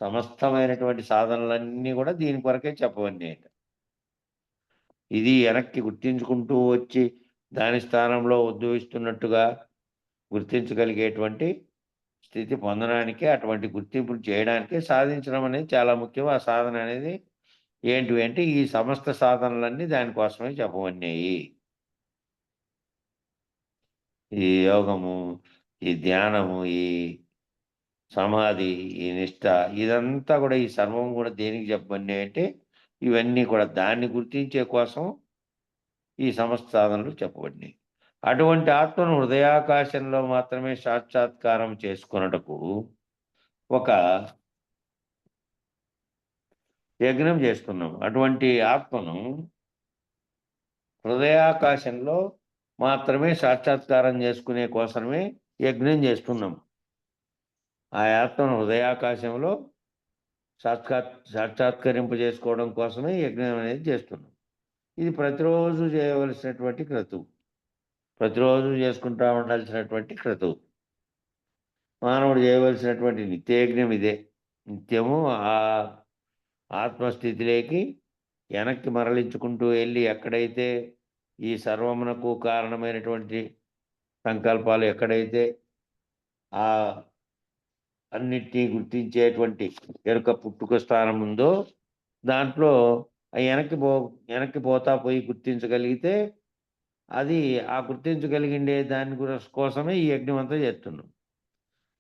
సమస్తమైనటువంటి సాధనలన్నీ కూడా దీని కొరకే చెప్పవన్నాయి. ఇది వెనక్కి గుర్తించుకుంటూ వచ్చి దాని స్థానంలో ఉద్భవిస్తున్నట్టుగా గుర్తించగలిగేటువంటి స్థితి పొందడానికి, అటువంటి గుర్తింపులు చేయడానికే సాధించడం అనేది చాలా ముఖ్యం. ఆ సాధన అనేది ఏంటివి అంటే ఈ సమస్త సాధనలన్నీ దానికోసమే చెప్పవన్నాయి. ఈ యోగము, ఈ ధ్యానము, ఈ సమాధి, ఈ నిష్ఠ ఇదంతా కూడా ఈ సర్వం కూడా దేనికి చెప్పబడినాయి అంటే ఇవన్నీ కూడా దాన్ని గుర్తించే కోసం ఈ సమస్త సాధనలు చెప్పబడినాయి. అటువంటి ఆత్మను హృదయాకాశంలో మాత్రమే సాక్షాత్కారం చేసుకొనుటకు ఒక యజ్ఞం చేస్తున్నాం. అటువంటి ఆత్మను హృదయాకాశంలో మాత్రమే సాక్షాత్కారం చేసుకునే కోసమే యజ్ఞం చేస్తున్నాం. ఆ ఆత్మను హృదయాకాశంలో సాక్షాత్కరింప చేసుకోవడం కోసమే యజ్ఞం అనేది చేస్తున్నాం. ఇది ప్రతిరోజు చేయవలసినటువంటి క్రతువు, ప్రతిరోజు చేసుకుంటా ఉండాల్సినటువంటి క్రతువు. మానవుడు చేయవలసినటువంటి నిత్యయజ్ఞం ఇదే. నిత్యము ఆ ఆత్మస్థితిలోకి వెనక్కి మరలించుకుంటూ వెళ్ళి ఎక్కడైతే ఈ సర్వమునకు కారణమైనటువంటి సంకల్పాలు ఎక్కడైతే ఆ అన్నిటినీ గుర్తించేటువంటి ఎరుక పుట్టుక స్థానం ఉందో దాంట్లో వెనక్కి పోతా పోయి గుర్తించగలిగితే అది ఆ గుర్తించగలిగిండే దాని కోసమే ఈ యజ్ఞం అంతా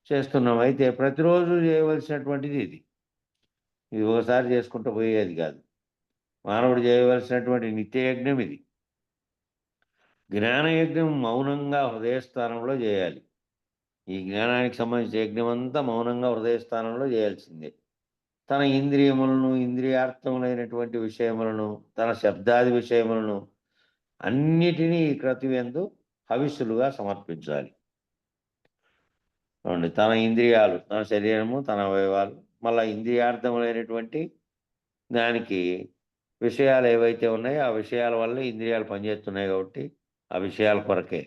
చేస్తున్నాం. అయితే ప్రతిరోజు చేయవలసినటువంటిది ఇది. ఇది ఒకసారి చేసుకుంటూ పోయేది కాదు. మానవుడు చేయవలసినటువంటి నిత్యయజ్ఞం ఇది. జ్ఞానయజ్ఞం మౌనంగా హృదయస్థానంలో చేయాలి. ఈ జ్ఞానానికి సంబంధించిన యజ్ఞం అంతా మౌనంగా హృదయస్థానంలో చేయాల్సిందే. తన ఇంద్రియములను, ఇంద్రియార్థములైనటువంటి విషయములను, తన శబ్దాది విషయములను అన్నిటినీ ఈ క్రతువందు హవిస్సులుగా సమర్పించాలి. తన ఇంద్రియాలు, తన శరీరము, తన అవయవాలు, మళ్ళా ఇంద్రియార్థములైనటువంటి దానికి విషయాలు ఏవైతే ఉన్నాయో ఆ విషయాల వల్ల ఇంద్రియాలు పనిచేస్తున్నాయి కాబట్టి ఆ విషయాల కొరకే.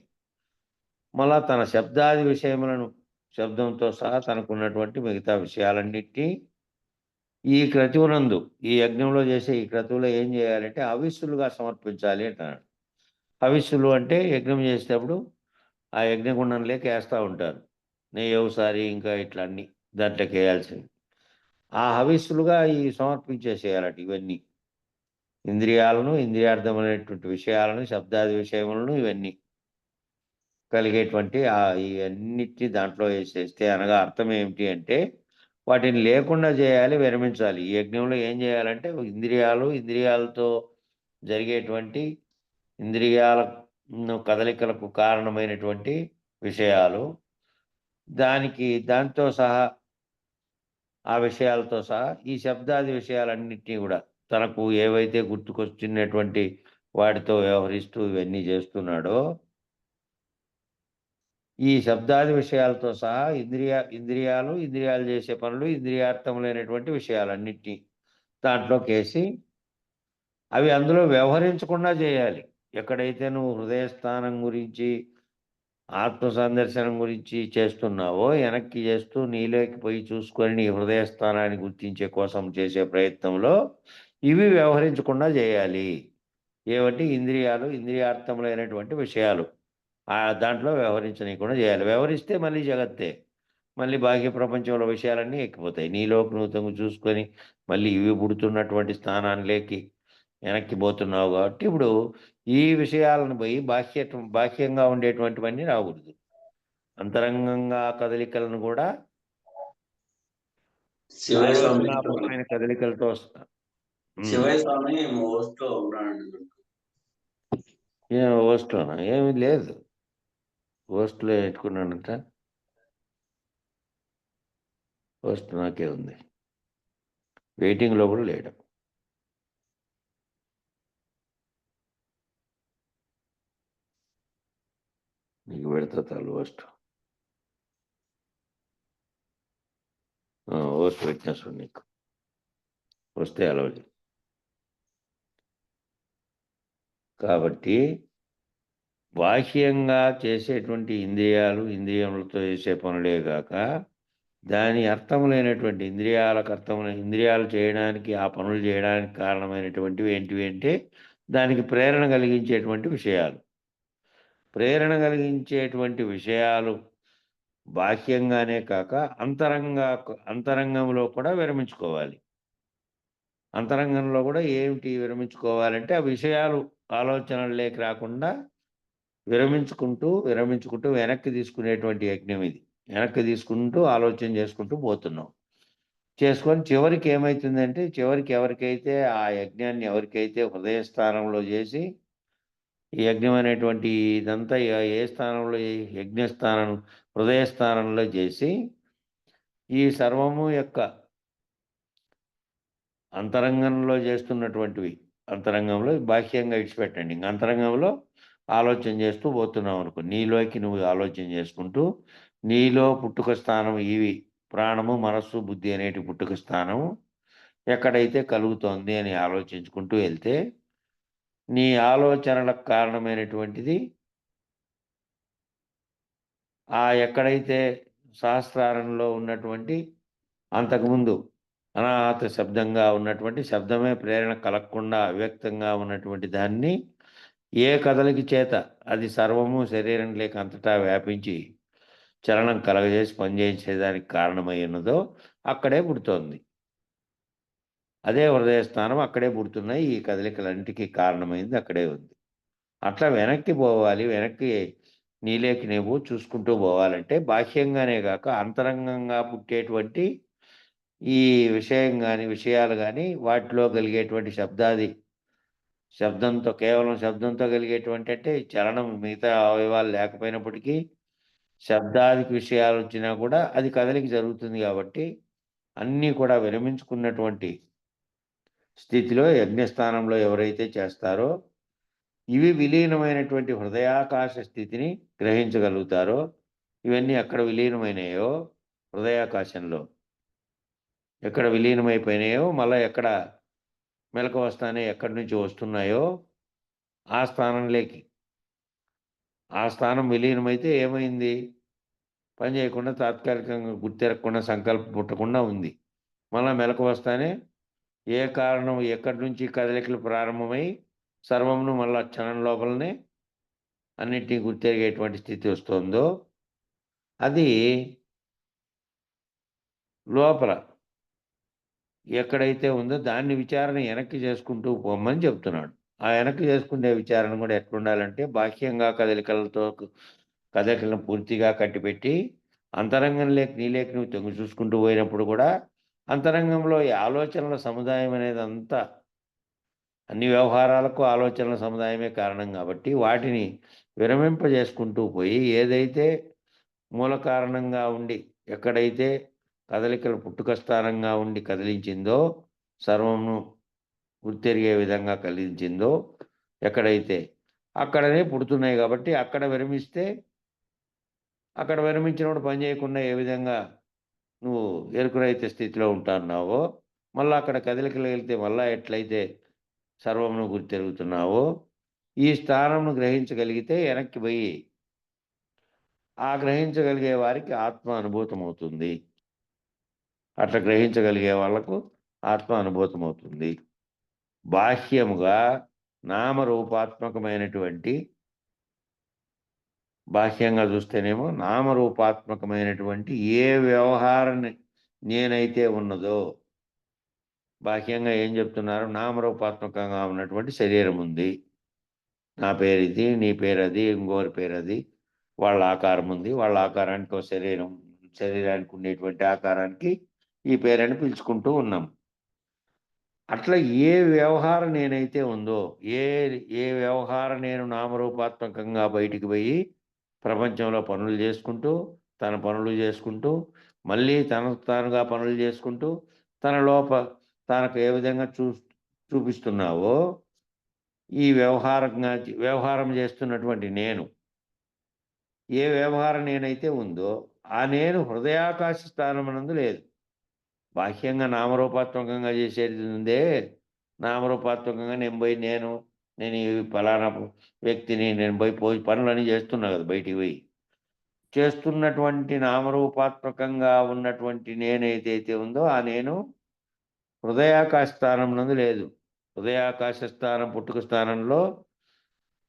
మళ్ళా తన శబ్దాది విషయములను, శబ్దంతో సహా తనకున్నటువంటి మిగతా విషయాలన్నిటినీ ఈ క్రతువునందు, ఈ యజ్ఞంలో చేసే ఈ క్రతువులో ఏం చేయాలంటే హవిస్సులుగా సమర్పించాలి అంటున్నాడు. హవిస్సులు అంటే యజ్ఞం చేసేటప్పుడు ఆ యజ్ఞగుండంలోకి వేస్తూ ఉంటారు. నెయ్యి ఒకసారి ఇంకా ఇట్లా అన్ని దాంట్లోకి వేయాల్సింది. ఆ హవిస్సులుగా ఈ సమర్పించేసేయాలట ఇవన్నీ. ఇంద్రియాలను, ఇంద్రియార్థమైనటువంటి విషయాలను, శబ్దాది విషయములను ఇవన్నీ కలిగేటువంటి ఇవన్నిటిని దాంట్లో వేసేస్తే అనగా అర్థం ఏమిటి అంటే వాటిని లేకుండా చేయాలి, విరమించాలి. ఈ యజ్ఞంలో ఏం చేయాలంటే ఇంద్రియాలతో జరిగేటువంటి ఇంద్రియాల కదలికలకు కారణమైనటువంటి విషయాలు, దాంతో సహా ఆ విషయాలతో సహా ఈ శబ్దాది విషయాలన్నిటినీ కూడా తనకు ఏవైతే గుర్తుకొచ్చినటువంటి వాటితో వ్యవహరిస్తూ ఇవన్నీ చేస్తున్నాడో ఈ శబ్దాది విషయాలతో సహా ఇంద్రియాలు చేసే పనులు, ఇంద్రియార్థములైనటువంటి విషయాలన్నిటినీ దాంట్లోకేసి అవి అందులో వ్యవహరించకుండా చేయాలి. ఎక్కడైతే నువ్వు హృదయస్థానం గురించి, ఆత్మ సందర్శనం గురించి చేస్తున్నావో వెనక్కి చేస్తూ నీలోకి పోయి చూసుకొని నీ హృదయస్థానాన్ని గుర్తించే కోసం చేసే ప్రయత్నంలో ఇవి వ్యవహరించకుండా చేయాలి. ఏవంటి ఇంద్రియార్థములైనటువంటి విషయాలు దాంట్లో వ్యవహరించనీయకుండా చేయాలి. వ్యవహరిస్తే మళ్ళీ జగత్తే. మళ్ళీ బాహ్య ప్రపంచంలో విషయాలన్నీ ఎక్కిపోతాయి. నీలోకి నువ్వు చూసుకొని మళ్ళీ ఇవి పుడుతున్నటువంటి స్థానాల్లోకి వెనక్కి పోతున్నావు కాబట్టి ఇప్పుడు ఈ విషయాలను పోయి బాహ్యంగా ఉండేటువంటివన్నీ రాకూడదు. అంతరంగంగా కదలికలను కూడా శివయ్య స్వామి నాశనాత్మకమైన కదలికలతో శివయ్య స్వామి హోస్ట్ లో ఉన్నాడు. హోస్ట్లోనా? ఏమీ లేదు. హోస్ట్లో పెట్టుకున్నాడంట. హోస్ట్ నాకే ఉంది. వెయిటింగ్లో కూడా లేడు. నీకు పెడతా హోస్ట్. ఓస్ట్ పెట్టిన చూడు నీకు వస్తే అలవాటు. కాబట్టి బాహ్యంగా చేసేటువంటి ఇంద్రియాలు ఇంద్రియములతో చేసే పనులే కాక దాని అర్థం లేనటువంటి ఇంద్రియాలు చేయడానికి ఆ పనులు చేయడానికి కారణమైనటువంటివి ఏంటివి అంటే దానికి ప్రేరణ కలిగించేటువంటి విషయాలు. ప్రేరణ కలిగించేటువంటి విషయాలు బాహ్యంగానే కాక అంతరంగంలో కూడా విరమించుకోవాలి. అంతరంగంలో కూడా ఏమిటి విరమించుకోవాలంటే ఆ విషయాలు ఆలోచనల్లోకి రాకుండా విరమించుకుంటూ వెనక్కి తీసుకునేటువంటి యజ్ఞం ఇది. వెనక్కి తీసుకుంటూ ఆలోచన చేసుకుంటూ పోతున్నాం. చేసుకొని చివరికి ఏమైతుందంటే చివరికి ఎవరికైతే ఆ యజ్ఞాన్ని ఎవరికైతే హృదయ స్థానంలో చేసి ఈ యజ్ఞం అనేటువంటి ఇదంతా ఏ స్థానంలో యజ్ఞస్థానం హృదయ స్థానంలో చేసి ఈ సర్వము యొక్క అంతరంగంలో చేస్తున్నటువంటివి అంతరంగంలో బాహ్యంగా ఇడిచిపెట్టండి. ఇంక అంతరంగంలో ఆలోచన చేస్తూ పోతున్నావు అనుకో, నీలోకి నువ్వు ఆలోచన చేసుకుంటూ నీలో పుట్టుక స్థానం ఇవి ప్రాణము మనస్సు బుద్ధి అనేటి పుట్టుక స్థానం ఎక్కడైతే కలుగుతోంది అని ఆలోచించుకుంటూ వెళ్తే నీ ఆలోచనలకు కారణమైనటువంటిది ఆ ఎక్కడైతే సహస్రారంలో ఉన్నటువంటి అంతకుముందు అనాహత శబ్దంగా ఉన్నటువంటి శబ్దమే ప్రేరణ కలగకుండా అవ్యక్తంగా ఉన్నటువంటి దాన్ని ఏ కదలిక చేత అది సర్వము శరీరం లేక అంతటా వ్యాపించి చలనం కలగజేసి పనిచేసేదానికి కారణమై ఉన్నదో అక్కడే పుడుతోంది. అదే హృదయస్థానం అక్కడే పుడుతున్నాయి. ఈ కదలికలన్నిటికీ కారణమైంది అక్కడే ఉంది. అట్లా వెనక్కి పోవాలి. వెనక్కి నీలేకి నువ్వు చూసుకుంటూ పోవాలంటే బాహ్యంగానే కాక అంతరంగంగా పుట్టేటువంటి ఈ విషయాలు కానీ వాటిలో కలిగేటువంటి కేవలం శబ్దంతో కలిగేటువంటి అంటే చలనం మిగతా అవయవాలు లేకపోయినప్పటికీ శబ్దాదికి విషయాలు వచ్చినా కూడా అది కదలిక జరుగుతుంది. కాబట్టి అన్నీ కూడా విరమించుకున్నటువంటి స్థితిలో యజ్ఞస్థానంలో ఎవరైతే చేస్తారో ఇవి విలీనమైనటువంటి హృదయాకాశ స్థితిని గ్రహించగలుగుతారో ఇవన్నీ ఎక్కడ విలీనమైనాయో హృదయాకాశంలో ఎక్కడ విలీనమైపోయినాయో మళ్ళీ ఎక్కడ మెలకు వస్తానే ఎక్కడి నుంచి వస్తున్నాయో ఆ స్థానం విలీనమైతే ఏమైంది? పని చేయకుండా తాత్కాలికంగా గుర్తెరగకుండా సంకల్పం పుట్టకుండా ఉంది. మళ్ళీ మెలకు వస్తానే ఏ కారణం ఎక్కడి నుంచి కదలికలు ప్రారంభమై సర్వమును మళ్ళా క్షణం లోపలనే అన్నిటినీ గుర్తెరిగేటువంటి స్థితి వస్తుందో అది లోపల ఎక్కడైతే ఉందో దాన్ని విచారణ వెనక్కి చేసుకుంటూ పోమ్మని చెప్తున్నాడు. ఆ వెనక్కి చేసుకునే విచారణ కూడా ఎట్లుండాలంటే బాహ్యంగా కదలికలను పూర్తిగా కట్టిపెట్టి నీలేకి నువ్వు తొంగి చూసుకుంటూ పోయినప్పుడు కూడా అంతరంగంలో ఈ ఆలోచనల సముదాయం అనేది అంతా అన్ని వ్యవహారాలకు ఆలోచనల సముదాయమే కారణం కాబట్టి వాటిని విరమింపజేసుకుంటూ పోయి ఏదైతే మూల కారణంగా ఉండి ఎక్కడైతే కదలికలు పుట్టుక స్థానంగా ఉండి కదిలించిందో సర్వమును గుర్తెరిగే విధంగా కలిగించిందో ఎక్కడైతే అక్కడనే పుడుతున్నాయి. కాబట్టి అక్కడ విరమించినప్పుడు పని చేయకుండా ఏ విధంగా నువ్వు ఎరుకురైతే స్థితిలో ఉంటున్నావో మళ్ళీ అక్కడ కదలికలు వెళ్తే మళ్ళీ ఎట్లయితే సర్వమును గుర్తెరుగుతున్నావో ఈ స్థానంను గ్రహించగలిగితే వెనక్కి పోయి ఆ గ్రహించగలిగే వారికి ఆత్మ అనుభూతం అవుతుంది. అట్లా గ్రహించగలిగే వాళ్లకు ఆత్మ అనుభూతం అవుతుంది. బాహ్యముగా నామరూపాత్మకమైనటువంటి బాహ్యంగా చూస్తేనేమో నామరూపాత్మకమైనటువంటి ఏ వ్యవహారం నేనైతే ఉన్నదో బాహ్యంగా ఏం చెప్తున్నారు? నామరూపాత్మకంగా ఉన్నటువంటి శరీరం ఉంది. నా పేరు ఇది, నీ పేరు అది, ఇంకోరి పేరు అది, వాళ్ళ ఆకారం ఉంది. వాళ్ళ ఆకారానికి ఒక శరీరానికి ఉండేటువంటి ఆకారానికి ఈ పేరని పిలుచుకుంటూ ఉన్నాం. అట్లా ఏ వ్యవహారం నేనైతే ఉందో ఏ వ్యవహారం నేను నామరూపాత్మకంగా బయటికి పోయి ప్రపంచంలో పనులు చేసుకుంటూ తన పనులు చేసుకుంటూ మళ్ళీ తానుగా పనులు చేసుకుంటూ తనకు ఏ విధంగా చూపిస్తున్నావో ఈ వ్యవహారం చేస్తున్నటువంటి నేను ఏ వ్యవహారం నేనైతే ఉందో ఆ నేను హృదయాకాశ స్థానమునందు లేదు. బాహ్యంగా నామరూపాత్మకంగా చేసేది ఉందే, నామరూపాత్మకంగా నేను ఈ ఫలానా వ్యక్తిని నేను పోయి పనులన్నీ చేస్తున్నా కదా బయటికి పోయి. చేస్తున్నటువంటి నామరూపాత్మకంగా ఉన్నటువంటి నేనేదైతే ఉందో ఆ నేను హృదయాకాశ స్థానం నందు లేదు. హృదయాకాశ స్థానం, పుట్టుక స్థానంలో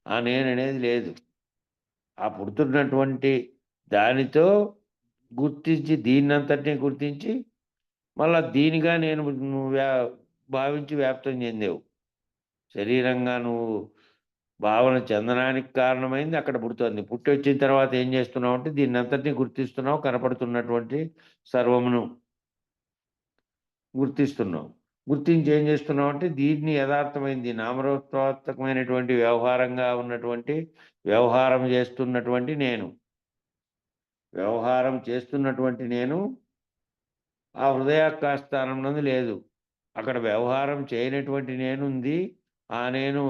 ఆ నేననేది లేదు. ఆ పుడుతున్నటువంటి దానితో గుర్తించి దీన్నంతటిని గుర్తించి మళ్ళా దీనిగా నేను నువ్వు భావించి వ్యాప్తం చెందావు. శరీరంగా నువ్వు భావన చెందడానికి కారణమైంది అక్కడ పుడుతోంది. పుట్టొచ్చిన తర్వాత ఏం చేస్తున్నావంటే దీన్నంతటిని గుర్తిస్తున్నావు. కనపడుతున్నటువంటి సర్వమును గుర్తిస్తున్నావు. గుర్తించి ఏం చేస్తున్నావంటే దీన్ని యథార్థమైంది నామరూపాత్మకమైనటువంటి వ్యవహారంగా ఉన్నటువంటి వ్యవహారం చేస్తున్నటువంటి నేను. వ్యవహారం చేస్తున్నటువంటి నేను ఆ హృదయాకాశ స్థానం నందు లేదు. అక్కడ వ్యవహారం చేయనటువంటి నేనుంది. ఆ నేను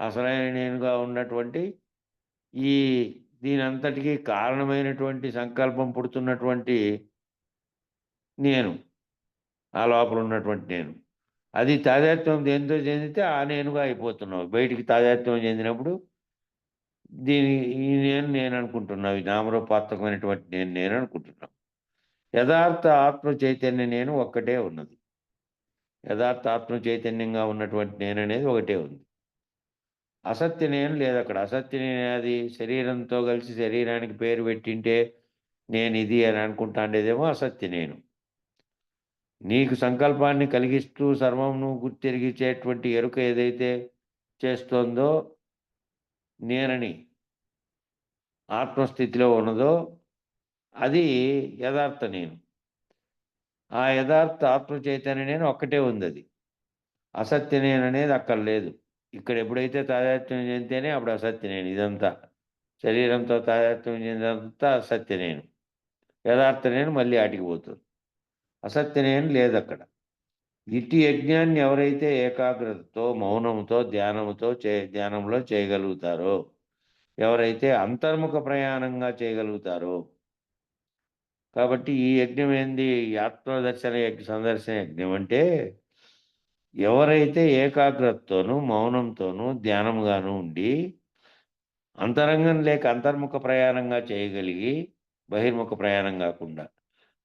అసలైన నేనుగా ఉన్నటువంటి ఈ దీనంతటికీ కారణమైనటువంటి సంకల్పం పుడుతున్నటువంటి నేను. ఆ లోపల ఉన్నటువంటి నేను. అది తాదాత్మ్యం దేనితో చెందితే ఆ నేనుగా అయిపోతున్నావు. బయటికి తాదాత్మ్యం చెందినప్పుడు ఈ నేను అనుకుంటున్నావు. ఈ నామరూపాత్మకమైనటువంటి నేను అనుకుంటున్నావు. యథార్థ ఆత్మ చైతన్య నేను ఒక్కటే ఉన్నది. యథార్థ ఆత్మ చైతన్యంగా ఉన్నటువంటి నేననేది ఒకటే ఉంది. అసత్య నేను లేదక్కడ. అసత్య నేను అది శరీరంతో కలిసి శరీరానికి పేరు పెట్టింటే నేనిది అని అనుకుంటాండేదేమో అసత్య నేను. నీకు సంకల్పాన్ని కలిగిస్తూ సర్వమును గుర్తెరిగించేటువంటి ఎరుక ఏదైతే చేస్తోందో నేనని ఆత్మస్థితిలో ఉన్నదో అది యథార్థ నేను. ఆ యథార్థ ఆత్మ చైతన్య నేను ఒక్కటే ఉందది. అసత్య నేననేది అక్కడ లేదు. ఇక్కడ ఎప్పుడైతే తాదాత్మ్యం చెందితేనే అప్పుడు అసత్య నేను. ఇదంతా శరీరంతో తాదాత్మ్యం చెందినంతా అసత్య నేను. యథార్థ నేను మళ్ళీ ఆటికి పోతుంది. అసత్య నేను లేదక్కడ. ఇట్టి యజ్ఞాన్ని ఎవరైతే ఏకాగ్రతతో, మౌనంతో, ధ్యానంలో చేయగలుగుతారో, ఎవరైతే అంతర్ముఖ ప్రయాణంగా చేయగలుగుతారో. కాబట్టి ఈ యజ్ఞం ఏంది? ఈ ఆత్మదర్శన సందర్శన యజ్ఞం అంటే ఎవరైతే ఏకాగ్రతతోనూ, మౌనంతోనూ, ధ్యానంగాను ఉండి అంతరంగం లేక అంతర్ముఖ ప్రయాణంగా చేయగలిగి బహిర్ముఖ ప్రయాణం కాకుండా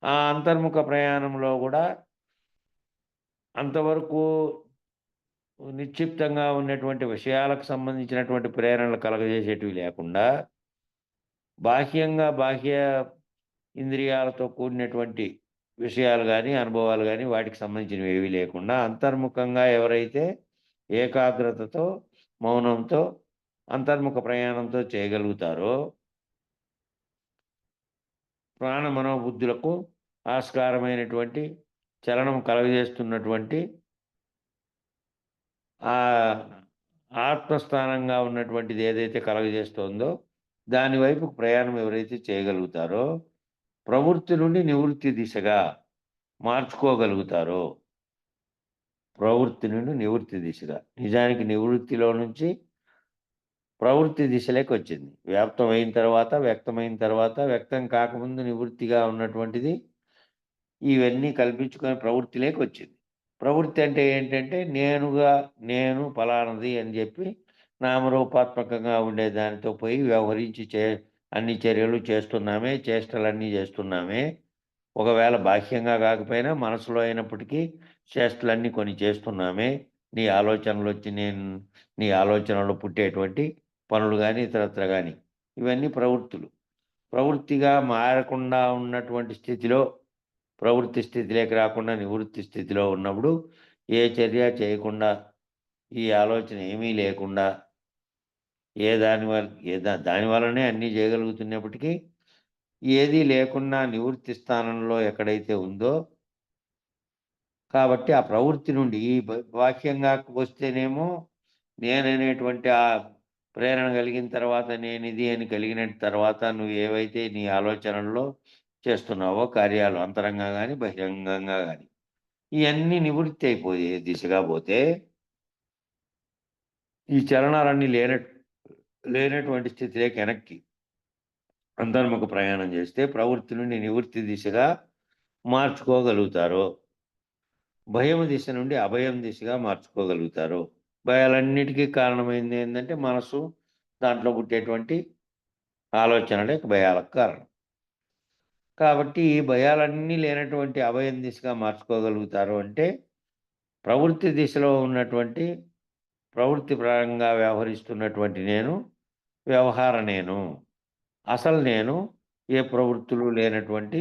ఆ అంతర్ముఖ ప్రయాణంలో కూడా అంతవరకు నిక్షిప్తంగా ఉన్నటువంటి విషయాలకు సంబంధించినటువంటి ప్రేరణలు కలగజేసేటివి లేకుండా బాహ్య ఇంద్రియాలతో కూడినటువంటి విషయాలు కానీ అనుభవాలు కానీ వాటికి సంబంధించినవి ఏవి లేకుండా అంతర్ముఖంగా ఎవరైతే ఏకాగ్రతతో మౌనంతో అంతర్ముఖ ప్రయాణంతో చేయగలుగుతారో ప్రాణ మనోబుద్ధులకు ఆస్కారమైనటువంటి చలనం కలగజేస్తున్నటువంటి ఆ ఆత్మస్థానంగా ఉన్నటువంటిది ఏదైతే కలగజేస్తోందో దాని వైపు ప్రయాణం ఎవరైతే చేయగలుగుతారో ప్రవృత్తి నుండి నివృత్తి దిశగా మార్చుకోగలుగుతారో ప్రవృత్తి నుండి నివృత్తి దిశగా నిజానికి నివృత్తిలో నుంచి ప్రవృత్తి దిశలోకి వచ్చింది. వ్యాప్తమైన తర్వాత వ్యక్తం కాకముందు నివృత్తిగా ఉన్నటువంటిది ఇవన్నీ కల్పించుకొని ప్రవృత్తిలోకి వచ్చింది. ప్రవృత్తి అంటే ఏంటంటే నేను ఫలానది అని చెప్పి నామరూపాత్మకంగా ఉండే దానితో పోయి వ్యవహరించి అన్ని చర్యలు చేస్తున్నామే, చేష్టలన్నీ చేస్తున్నామే. ఒకవేళ బాహ్యంగా కాకపోయినా మనసులో అయినప్పటికీ చేష్టలన్నీ కొన్ని చేస్తున్నామే. నీ ఆలోచనలో పుట్టేటువంటి పనులు గాని, ఇతరత్ర గాని ఇవన్నీ ప్రవృత్తులు. ప్రవృత్తిగా మారకుండా ఉన్నటువంటి స్థితిలో ప్రవృత్తి స్థితిలోకి రాకుండా నివృత్తి స్థితిలో ఉన్నప్పుడు ఏ చర్య చేయకుండా ఈ ఆలోచన ఏమీ లేకుండా దాని వల్లనే అన్నీ చేయగలుగుతున్నప్పటికీ ఏదీ లేకుండా నివృత్తి స్థానంలో ఎక్కడైతే ఉందో కాబట్టి ఆ ప్రవృత్తి నుండి ఈ బాహ్యంగా వస్తేనేమో నేననేటువంటి ఆ ప్రేరణ కలిగిన తర్వాత నేనిది అని కలిగిన తర్వాత నువ్వు ఏవైతే నీ ఆలోచనల్లో చేస్తున్నావో కార్యాలు అంతరంగా కానీ బహిరంగంగా కానీ ఇవన్నీ నివృత్తి అయిపోయే దిశగా పోతే ఈ చలనాలన్నీ లేనటువంటి స్థితిలోకి వెనక్కి అంతర్ముఖ ప్రయాణం చేస్తే ప్రవృత్తి నుండి నివృత్తి దిశగా మార్చుకోగలుగుతారు. భయం దిశ నుండి అభయం దిశగా మార్చుకోగలుగుతారు. భయాలన్నిటికీ కారణమైంది ఏంటంటే మనసు, దాంట్లో పుట్టేటువంటి ఆలోచనలే భయాలకు కారణం. కాబట్టి ఈ భయాలన్నీ లేనటువంటి అభయం దిశగా మార్చుకోగలుగుతారు అంటే ప్రవృత్తి దిశలో ఉన్నటువంటి ప్రవృత్తి పరంగా వ్యవహరిస్తున్నటువంటి నేను వ్యవహార నేను. అసలు నేను ఏ ప్రవృత్తులు లేనటువంటి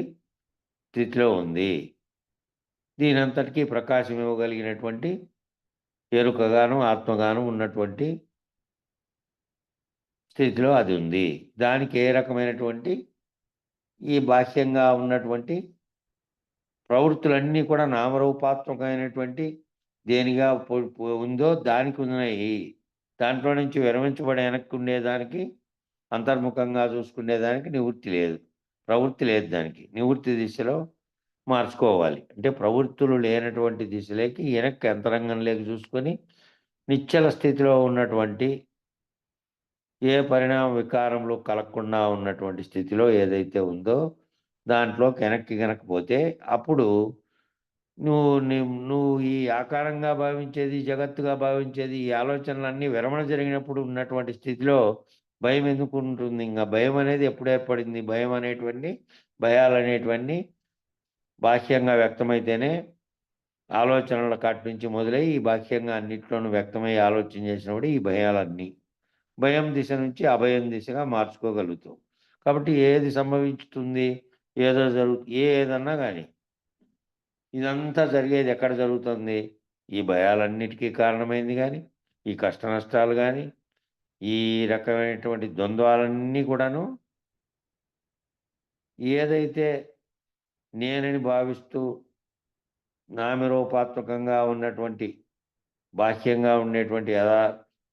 స్థితిలో ఉంది. దీనంతటికీ ప్రకాశం ఇవ్వగలిగినటువంటి ఎరుకగాను ఆత్మగాను ఉన్నటువంటి స్థితిలో అది ఉంది. దానికి ఏ రకమైనటువంటి ఈ బాహ్యంగా ఉన్నటువంటి ప్రవృత్తులన్నీ కూడా నామరూపాత్మకమైనటువంటి దేనిగా ఉందో దానికి ఉన్నాయి. దాంట్లో నుంచి విరమించబడి వెనక్కి ఉండేదానికి, అంతర్ముఖంగా చూసుకునేదానికి నివృత్తి లేదు. ప్రవృత్తి లేదు దానికి. నివృత్తి దిశలో మార్చుకోవాలి. అంటే ప్రవృత్తులు లేనటువంటి దిశలోకి వెనక్కి అంతరంగంలోకి చూసుకొని నిశ్చల స్థితిలో ఉన్నటువంటి ఏ పరిణామ వికారంలో కలగకుండా ఉన్నటువంటి స్థితిలో ఏదైతే ఉందో దాంట్లోకి వెనక్కి పోతే అప్పుడు నువ్వు ఈ ఆకారంగా భావించేది, జగత్తుగా భావించేది, ఈ ఆలోచనలన్నీ విరమణ జరిగినప్పుడు ఉన్నటువంటి స్థితిలో భయం ఎందుకు ఉంటుంది? ఇంకా భయం అనేది ఎప్పుడు ఏర్పడింది? భయం అనేటువంటి భయాలు అనేటువంటి బాహ్యంగా వ్యక్తమైతేనే ఆలోచనల కాటి నుంచి మొదలై ఈ బాహ్యంగా అన్నింటిలోనూ వ్యక్తమై ఆలోచన చేసినప్పుడు ఈ భయాలన్నీ భయం దిశ నుంచి అభయం దిశగా మార్చుకోగలుగుతాం. కాబట్టి ఏది సంభవించుతుంది, ఏదో ఏదన్నా కానీ ఇదంతా జరిగేది ఎక్కడ జరుగుతుంది? ఈ భయాలన్నిటికీ కారణమైంది కానీ, ఈ కష్ట నష్టాలు కానీ, ఈ రకమైనటువంటి ద్వంద్వాలన్నీ కూడాను ఏదైతే నేనని భావిస్తూ నామరూపాత్మకంగా ఉన్నటువంటి బాహ్యంగా ఉండేటువంటి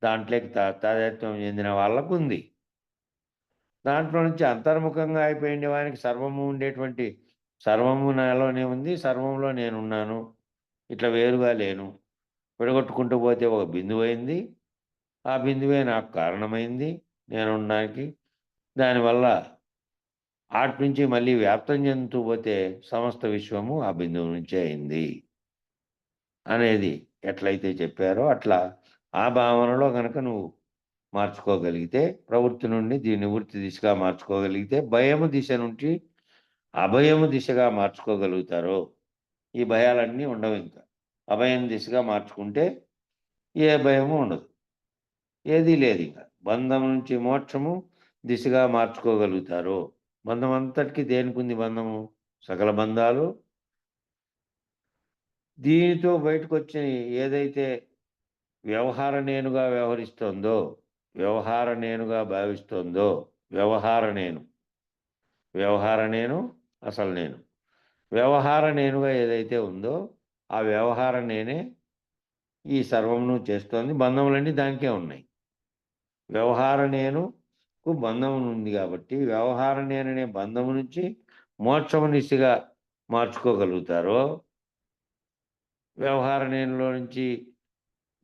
దాంట్లోకి తాదాత్మ్యం చెందిన వాళ్ళకు ఉంది. దాంట్లో నుంచి అంతర్ముఖంగా అయిపోయిన వానికి సర్వము ఉండేటువంటి సర్వము నాలోనే ఉంది, సర్వంలో నేనున్నాను, ఇట్లా వేరుగా లేను, విడగొట్టుకుంటూ పోతే ఒక బిందువు అయింది, ఆ బిందువే నాకు కారణమైంది నేనున్నానికి. దానివల్ల ఆటి నుంచి మళ్ళీ వ్యాప్తం చెందుతూ పోతే సమస్త విశ్వము ఆ బిందువు నుంచే అయింది అనేది ఎట్లయితే చెప్పారో అట్లా ఆ భావనలో కనుక నువ్వు మార్చుకోగలిగితే, ప్రవృత్తి నుండి దీని నివృత్తి దిశగా మార్చుకోగలిగితే, భయము దిశ నుంచి అభయము దిశగా మార్చుకోగలుగుతారో ఈ భయాలన్నీ ఉండవు. ఇంకా అభయం దిశగా మార్చుకుంటే ఏ భయము ఉండదు, ఏదీ లేదు. ఇంకా బంధం నుంచి మోక్షము దిశగా మార్చుకోగలుగుతారు. బంధం అంతటికీ దేనికి ఉంది బంధము? సకల బంధాలు దీనితో బయటకు వచ్చి ఏదైతే వ్యవహార నేనుగా వ్యవహరిస్తోందో, వ్యవహార నేనుగా భావిస్తోందో, వ్యవహార నేను అసలు నేను వ్యవహార నేనుగా ఏదైతే ఉందో ఆ వ్యవహార నేనే ఈ సర్వమును చేస్తోంది. బంధములన్నీ దానికే ఉన్నాయి. వ్యవహార నేనుకు బంధం ఉంది కాబట్టి వ్యవహార నేననే బంధము నుంచి మోక్షము దిశగా మార్చుకోగలుగుతారో, వ్యవహార నేనులో నుంచి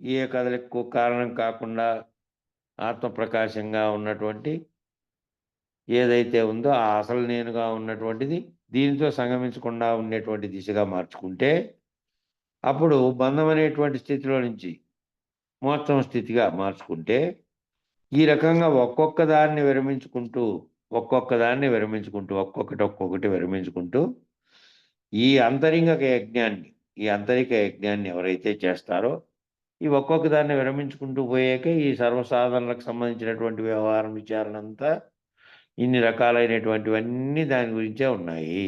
ఏ కదలికకు కారణం కాకుండా ఆత్మప్రకాశంగా ఉన్నటువంటి ఏదైతే ఉందో ఆ అసలు నేనుగా ఉన్నటువంటిది దీనితో సంగమించకుండా ఉండేటువంటి దిశగా మార్చుకుంటే అప్పుడు బంధం అనేటువంటి స్థితిలో నుంచి మోక్షం స్థితిగా మార్చుకుంటే ఈ రకంగా ఒక్కొక్క దాన్ని విరమించుకుంటూ ఒక్కొక్కటి విరమించుకుంటూ ఈ ఆంతరిక యజ్ఞాన్ని ఎవరైతే చేస్తారో ఈ ఒక్కొక్క దాన్ని విరమించుకుంటూ పోయాక ఈ సర్వసాధనలకు సంబంధించినటువంటి వ్యవహారం విచారణ అంతా ఇన్ని రకాలైనటువంటివన్నీ దాని గురించే ఉన్నాయి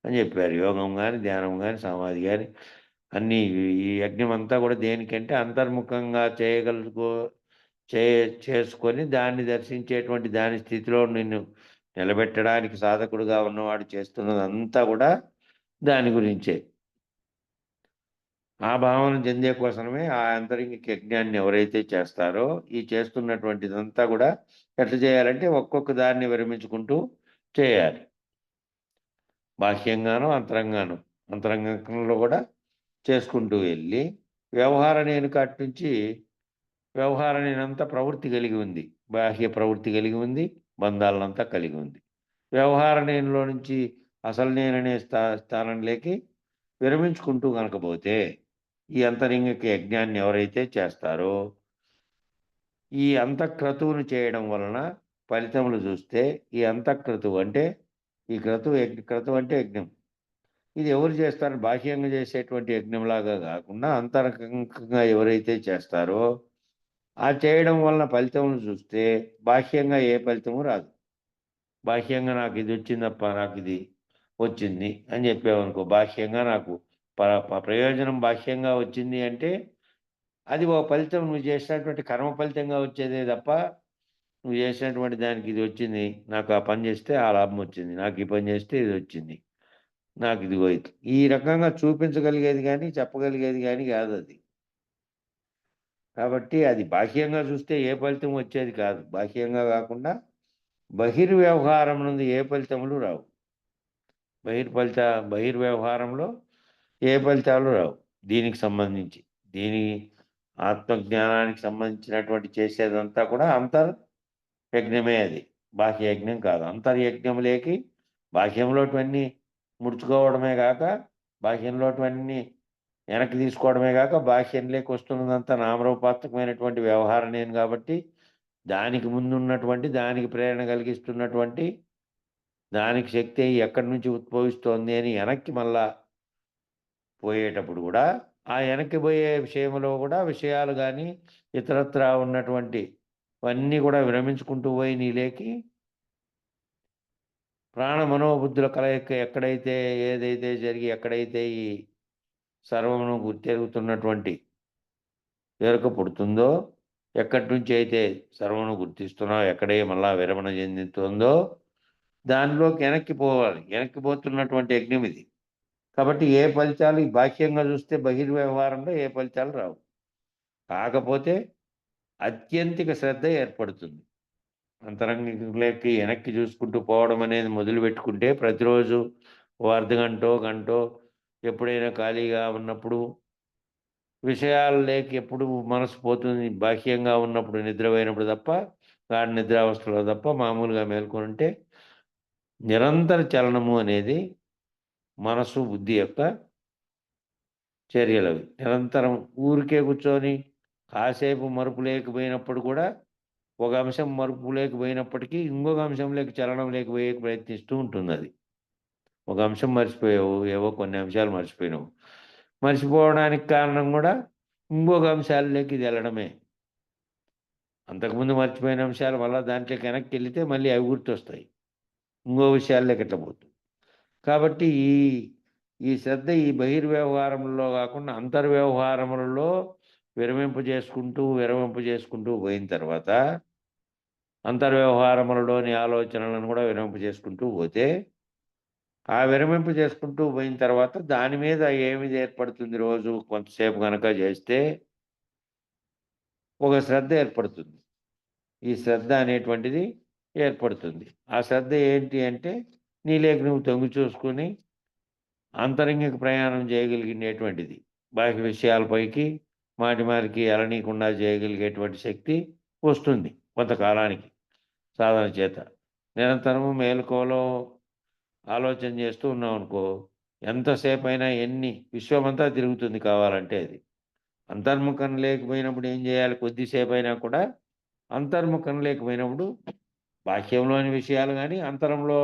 అని చెప్పారు. యోగం కానీ, ధ్యానం కానీ, సమాధి కానీ అన్నీ ఈ యజ్ఞం అంతా కూడా దేనికంటే అంతర్ముఖంగా చేసుకొని దాన్ని దర్శించేటువంటి దాని స్థితిలో నిన్ను నిలబెట్టడానికి సాధకుడుగా ఉన్నవాడు చేస్తున్నదంతా కూడా దాని గురించే. ఆ భావన చెందే కోసమే ఆ ఆంతరిక యజ్ఞాన్ని ఎవరైతే చేస్తారో ఈ చేస్తున్నటువంటిదంతా కూడా ఎట్లా చేయాలంటే ఒక్కొక్క దాన్ని విరమించుకుంటూ చేయాలి. బాహ్యంగాను అంతరంగంలో కూడా చేసుకుంటూ వెళ్ళి వ్యవహార నేను కాటి నుంచి వ్యవహార నేనంతా ప్రవృత్తి కలిగి ఉంది, బాహ్య ప్రవృత్తి కలిగి ఉంది, బంధాలనంతా కలిగి ఉంది. వ్యవహార నేనులో నుంచి అసలు నేననే స్థానంలోకి విరమించుకుంటూ కనుక పోతే ఈ అంతరింగిక యజ్ఞాన్ని ఎవరైతే చేస్తారో ఈ అంతఃక్రతువును చేయడం వలన ఫలితములు చూస్తే ఈ అంతఃక్రతువు అంటే ఈ క్రతువు అంటే యజ్ఞం. ఇది ఎవరు చేస్తారు? బాహ్యంగా చేసేటువంటి యజ్ఞంలాగా కాకుండా అంతరంగంగా ఎవరైతే చేస్తారో ఆ చేయడం వలన ఫలితములు చూస్తే బాహ్యంగా ఏ ఫలితము రాదు. బాహ్యంగా నాకు ఇది వచ్చిందప్ప, నాకు ఇది వచ్చింది అని చెప్పావనుకో, బాహ్యంగా నాకు ప్రయోజనం బాహ్యంగా వచ్చింది అంటే అది ఓ ఫలితం, నువ్వు చేసినటువంటి కర్మ ఫలితంగా వచ్చేదే తప్ప నువ్వు చేసినటువంటి దానికి ఇది వచ్చింది, నాకు ఆ పని చేస్తే ఆ లాభం వచ్చింది, నాకు ఈ పని చేస్తే ఇది వచ్చింది, నాకు ఇది పోయింది, ఈ రకంగా చూపించగలిగేది కానీ చెప్పగలిగేది కానీ కాదు అది. కాబట్టి అది బాహ్యంగా చూస్తే ఏ ఫలితం వచ్చేది కాదు. బాహ్యంగా కాకుండా బహిర్వ్యవహారం నుండి ఏ ఫలితములు రావు. బహిర్వ్యవహారంలో ఏ ఫలితాలు రావు. దీనికి సంబంధించి దీని ఆత్మజ్ఞానానికి సంబంధించినటువంటి చేసేదంతా కూడా అంతర్యజ్ఞమే. అది బాహ్య యజ్ఞం కాదు. అంతర్యజ్ఞములేకి బాహ్యంలోటివన్నీ ముడుచుకోవడమే కాక, బాహ్యంలోటివన్నీ వెనక్కి తీసుకోవడమే కాక, బాహ్యంలోకి వస్తున్నదంతా నామరూపాత్మకమైనటువంటి వ్యవహారం నేను కాబట్టి దానికి ముందున్నటువంటి, దానికి ప్రేరణ కలిగిస్తున్నటువంటి, దానికి శక్తి ఎక్కడి నుంచి ఉద్భవిస్తోంది అని వెనక్కి మళ్ళా పోయేటప్పుడు కూడా ఆ వెనక్కి పోయే విషయంలో కూడా విషయాలు కానీ ఇతరత్రా ఉన్నటువంటి అన్నీ కూడా విరమించుకుంటూ పోయి నీలేకి ప్రాణ మనోబుద్ధుల కలయిక ఎక్కడైతే ఏదైతే జరిగి ఎక్కడైతే ఈ సర్వమును గుర్తెరుగుతున్నటువంటి ఎరుక పుడుతుందో, ఎక్కడి నుంచి అయితే సర్వమును గుర్తిస్తున్నావు, ఎక్కడే మళ్ళా విరమణ చెందుతుందో దానిలోకి వెనక్కి పోవాలి. వెనక్కి పోతున్నటువంటి యజ్ఞం ఇది. కాబట్టి ఏ ఫలితాలు ఈ బాహ్యంగా చూస్తే బహిర్వ్యవహారంలో ఏ ఫలితాలు రావు. కాకపోతే అత్యంతిక శ్రద్ధ ఏర్పడుతుంది. అంతరంగంలోకి వెనక్కి చూసుకుంటూ పోవడం అనేది మొదలు పెట్టుకుంటే ప్రతిరోజు ఓ అర్ధగంటో గంటో ఎప్పుడైనా ఖాళీగా ఉన్నప్పుడు విషయాల్లోకి ఎప్పుడు మనసు పోతుంది. బాహ్యంగా ఉన్నప్పుడు నిద్రపోయినప్పుడు తప్ప, గాఢ నిద్రావస్థలో తప్ప, మామూలుగా మేల్కొని ఉంటే నిరంతర చలనము అనేది మనసు బుద్ధి యొక్క చర్యలవి. నిరంతరం ఊరికే కూర్చొని కాసేపు మరుపు లేకపోయినప్పుడు కూడా ఒక అంశం మరుపు లేకపోయినప్పటికీ ఇంకొక అంశంలోకి చలనం లేకపోయే ప్రయత్నిస్తూ ఉంటుంది అది. ఒక అంశం మర్చిపోయావు, ఏవో కొన్ని అంశాలు మర్చిపోయినావు. మర్చిపోవడానికి కారణం కూడా ఇంకొక అంశాలలోకి ఇది వెళ్ళడమే. అంతకుముందు మర్చిపోయిన అంశాలు మళ్ళీ దాంట్లోకి వెనక్కి వెళితే మళ్ళీ అవి గుర్తొస్తాయి, ఇంకో విషయాల్లోకి ఎట్లా పోతుంది. కాబట్టి ఈ శ్రద్ధ ఈ బహిర్వ్యవహారంలో కాకుండా అంతర్వ్యవహారములలో విరమింపు చేసుకుంటూ పోయిన తర్వాత అంతర్వ్యవహారములలోని ఆలోచనలను కూడా విరమింపు చేసుకుంటూ పోతే, ఆ విరమింపు చేసుకుంటూ పోయిన తర్వాత దాని మీద ఏమి ఏర్పడుతుంది? రోజు కొంతసేపు కనుక చేస్తే ఒక శ్రద్ధ ఏర్పడుతుంది. ఈ శ్రద్ధ అనేటువంటిది ఏర్పడుతుంది. ఆ శ్రద్ధ ఏంటి అంటే నీలోకి నువ్వు తొంగి చూసుకుని అంతరంగిక ప్రయాణం చేయగలిగినటువంటిది. బాహ్య విషయాలపైకి మాటిమాటికి ఎలనీయకుండా చేయగలిగేటువంటి శక్తి వస్తుంది కొంతకాలానికి సాధన చేత. నిరంతరము మేలుకోలో ఆలోచన చేస్తూ ఉన్నాం అనుకో, ఎంతసేపు అయినా విశ్వమంతా తిరుగుతుంది కావాలంటే అది. అంతర్ముఖం లేకపోయినప్పుడు ఏం చేయాలి? కొద్దిసేపు అయినా కూడా అంతర్ముఖం లేకపోయినప్పుడు బాహ్యంలోని విషయాలు కానీ అంతరంలో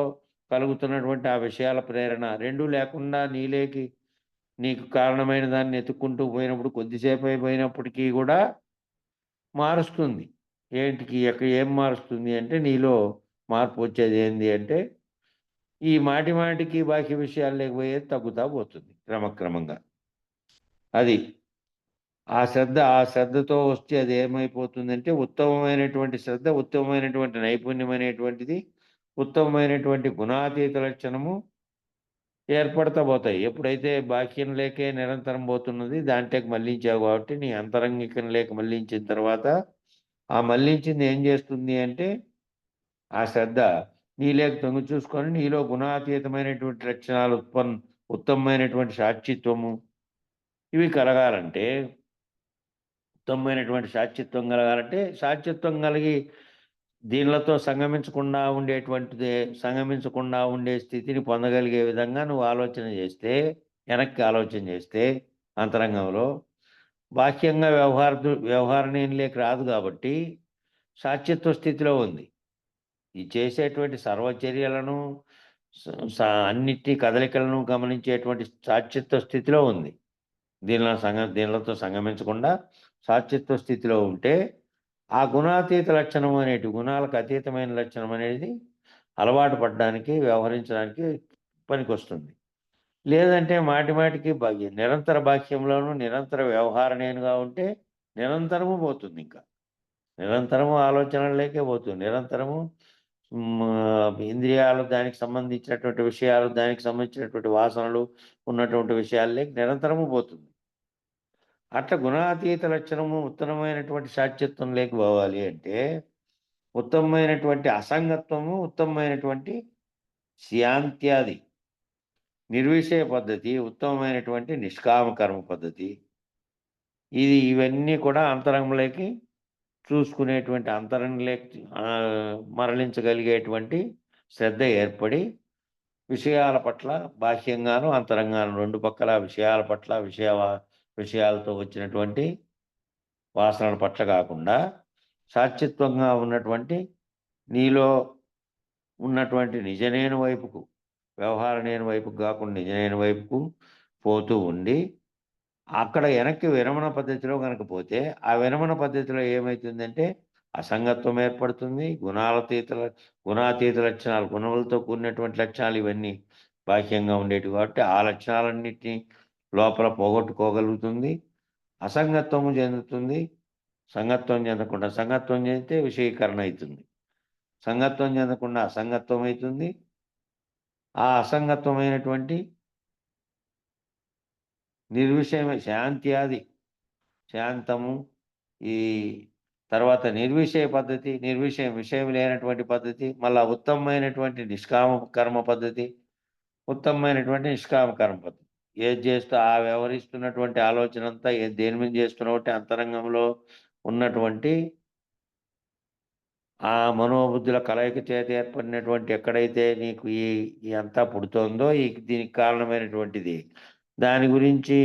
కలుగుతున్నటువంటి ఆ విషయాల ప్రేరణ రెండూ లేకుండా నీకు కారణమైన దాన్ని ఎత్తుక్కుంటూ పోయినప్పుడు కొద్దిసేపు అయిపోయినప్పటికీ కూడా మారుస్తుంది. ఏం మారుస్తుంది అంటే నీలో మార్పు వచ్చేది ఏంది అంటే ఈ మాటికి బాహ్య విషయాలు లేకపోయేది తగ్గుతా పోతుంది క్రమక్రమంగా. అది ఆ శ్రద్ధతో వస్తే అది ఏమైపోతుందంటే ఉత్తమమైనటువంటి శ్రద్ధ, ఉత్తమమైనటువంటి నైపుణ్యం అనేటువంటిది, ఉత్తమమైనటువంటి గుణాతీత లక్షణము ఏర్పడతా పోతాయి. ఎప్పుడైతే బాహ్యం లేకే నిరంతరం పోతున్నది దాంట్లోకి మళ్ళించావు కాబట్టి నీ అంతరంగికం లేక మళ్ళించిన తర్వాత ఆ మళ్ళించింది ఏం చేస్తుంది అంటే ఆ శ్రద్ధ నీలోకి తొంగి చూసుకొని నీలో గుణాతీతమైనటువంటి లక్షణాలు ఉత్తమమైనటువంటి సాక్షిత్వము ఇవి కలగాలంటే, ఉత్తమమైనటువంటి సాక్షిత్వం కలిగి దీనిలతో సంగమించకుండా ఉండే స్థితిని పొందగలిగే విధంగా నువ్వు ఆలోచన చేస్తే వెనక్కి ఆలోచన చేస్తే అంతరంగంలో బాహ్యంగా వ్యవహారణీయంలోకి రాదు కాబట్టి సాక్షిత్వ స్థితిలో ఉంది. ఈ చేసేటువంటి సర్వచర్యలను అన్నిటి కదలికలను గమనించేటువంటి సాక్షిత్వ స్థితిలో ఉంది. దీనిలతో సంగమించకుండా సాక్షిత్వ స్థితిలో ఉంటే ఆ గుణాతీత లక్షణం అనేటి గుణాలకు అతీతమైన లక్షణం అనేది అలవాటు పడడానికి వ్యవహరించడానికి పనికొస్తుంది. లేదంటే మాటిమాటికి నిరంతర బాహ్యంలోనూ నిరంతర వ్యవహారణీయంగా ఉంటే నిరంతరము పోతుంది. ఇంకా నిరంతరము ఆలోచనలేకే పోతుంది. నిరంతరము ఇంద్రియాలు, దానికి సంబంధించినటువంటి విషయాలు, దానికి సంబంధించినటువంటి వాసనలు ఉన్నటువంటి విషయాలే నిరంతరము పోతుంది. అట్లా గుణాతీత లక్షణము ఉత్తమమైనటువంటి సాక్షిత్వం లేకపోవాలి అంటే ఉత్తమమైనటువంటి అసంగత్వము, ఉత్తమమైనటువంటి శాంత్యాది నిర్విషయ పద్ధతి, ఉత్తమమైనటువంటి నిష్కామ కర్మ పద్ధతి, ఇవన్నీ కూడా అంతరంగంలోకి చూసుకునేటువంటి అంతరంగంలోకి మరలించగలిగేటువంటి శ్రద్ధ ఏర్పడి విషయాల పట్ల బాహ్యంగాను అంతరంగాను రెండు పక్కల విషయాల పట్ల విషయాలతో వచ్చినటువంటి వాసనల పట్ల కాకుండా సాక్షిత్వంగా ఉన్నటువంటి నీలో ఉన్నటువంటి నిజనేను వైపుకు, వ్యవహార నేను వైపుకు కాకుండా నిజనేను వైపుకు పోతూ ఉండి అక్కడ వెనక్కి విరమణ పద్ధతిలో కనుక పోతే ఆ విరమణ పద్ధతిలో ఏమవుతుందంటే అసంగత్వం ఏర్పడుతుంది. గుణాతీత లక్షణాలు, గుణములతో కూడినటువంటి లక్షణాలు ఇవన్నీ బాహ్యంగా ఉండేవి కాబట్టి ఆ లక్షణాలన్నింటినీ లోపల పోగొట్టుకోగలుగుతుంది. అసంగత్వము చెందుతుంది. సంగత్వం చెందకుండా సంగత్వం చెందితే విషయీకరణ అవుతుంది. సంగత్వం చెందకుండా అసంగత్వం అవుతుంది. ఆ అసంగత్వమైనటువంటి నిర్విషయమే శాంత్యాది శాంతము, ఈ తర్వాత నిర్విషయ పద్ధతి, విషయం లేనటువంటి పద్ధతి, మళ్ళా ఉత్తమమైనటువంటి నిష్కామ కర్మ పద్ధతి, ఉత్తమమైనటువంటి నిష్కామ కర్మ పద్ధతి. ఏది చేస్తూ ఆ వ్యవహరిస్తున్నటువంటి ఆలోచన అంతా దేని మీద చేస్తున్నావు అంటే అంతరంగంలో ఉన్నటువంటి ఆ మనోబుద్ధుల కలయిక చేత ఏర్పడినటువంటి ఎక్కడైతే నీకు ఈ అంతా పుడుతోందో దీనికి కారణమైనటువంటిది, దాని గురించి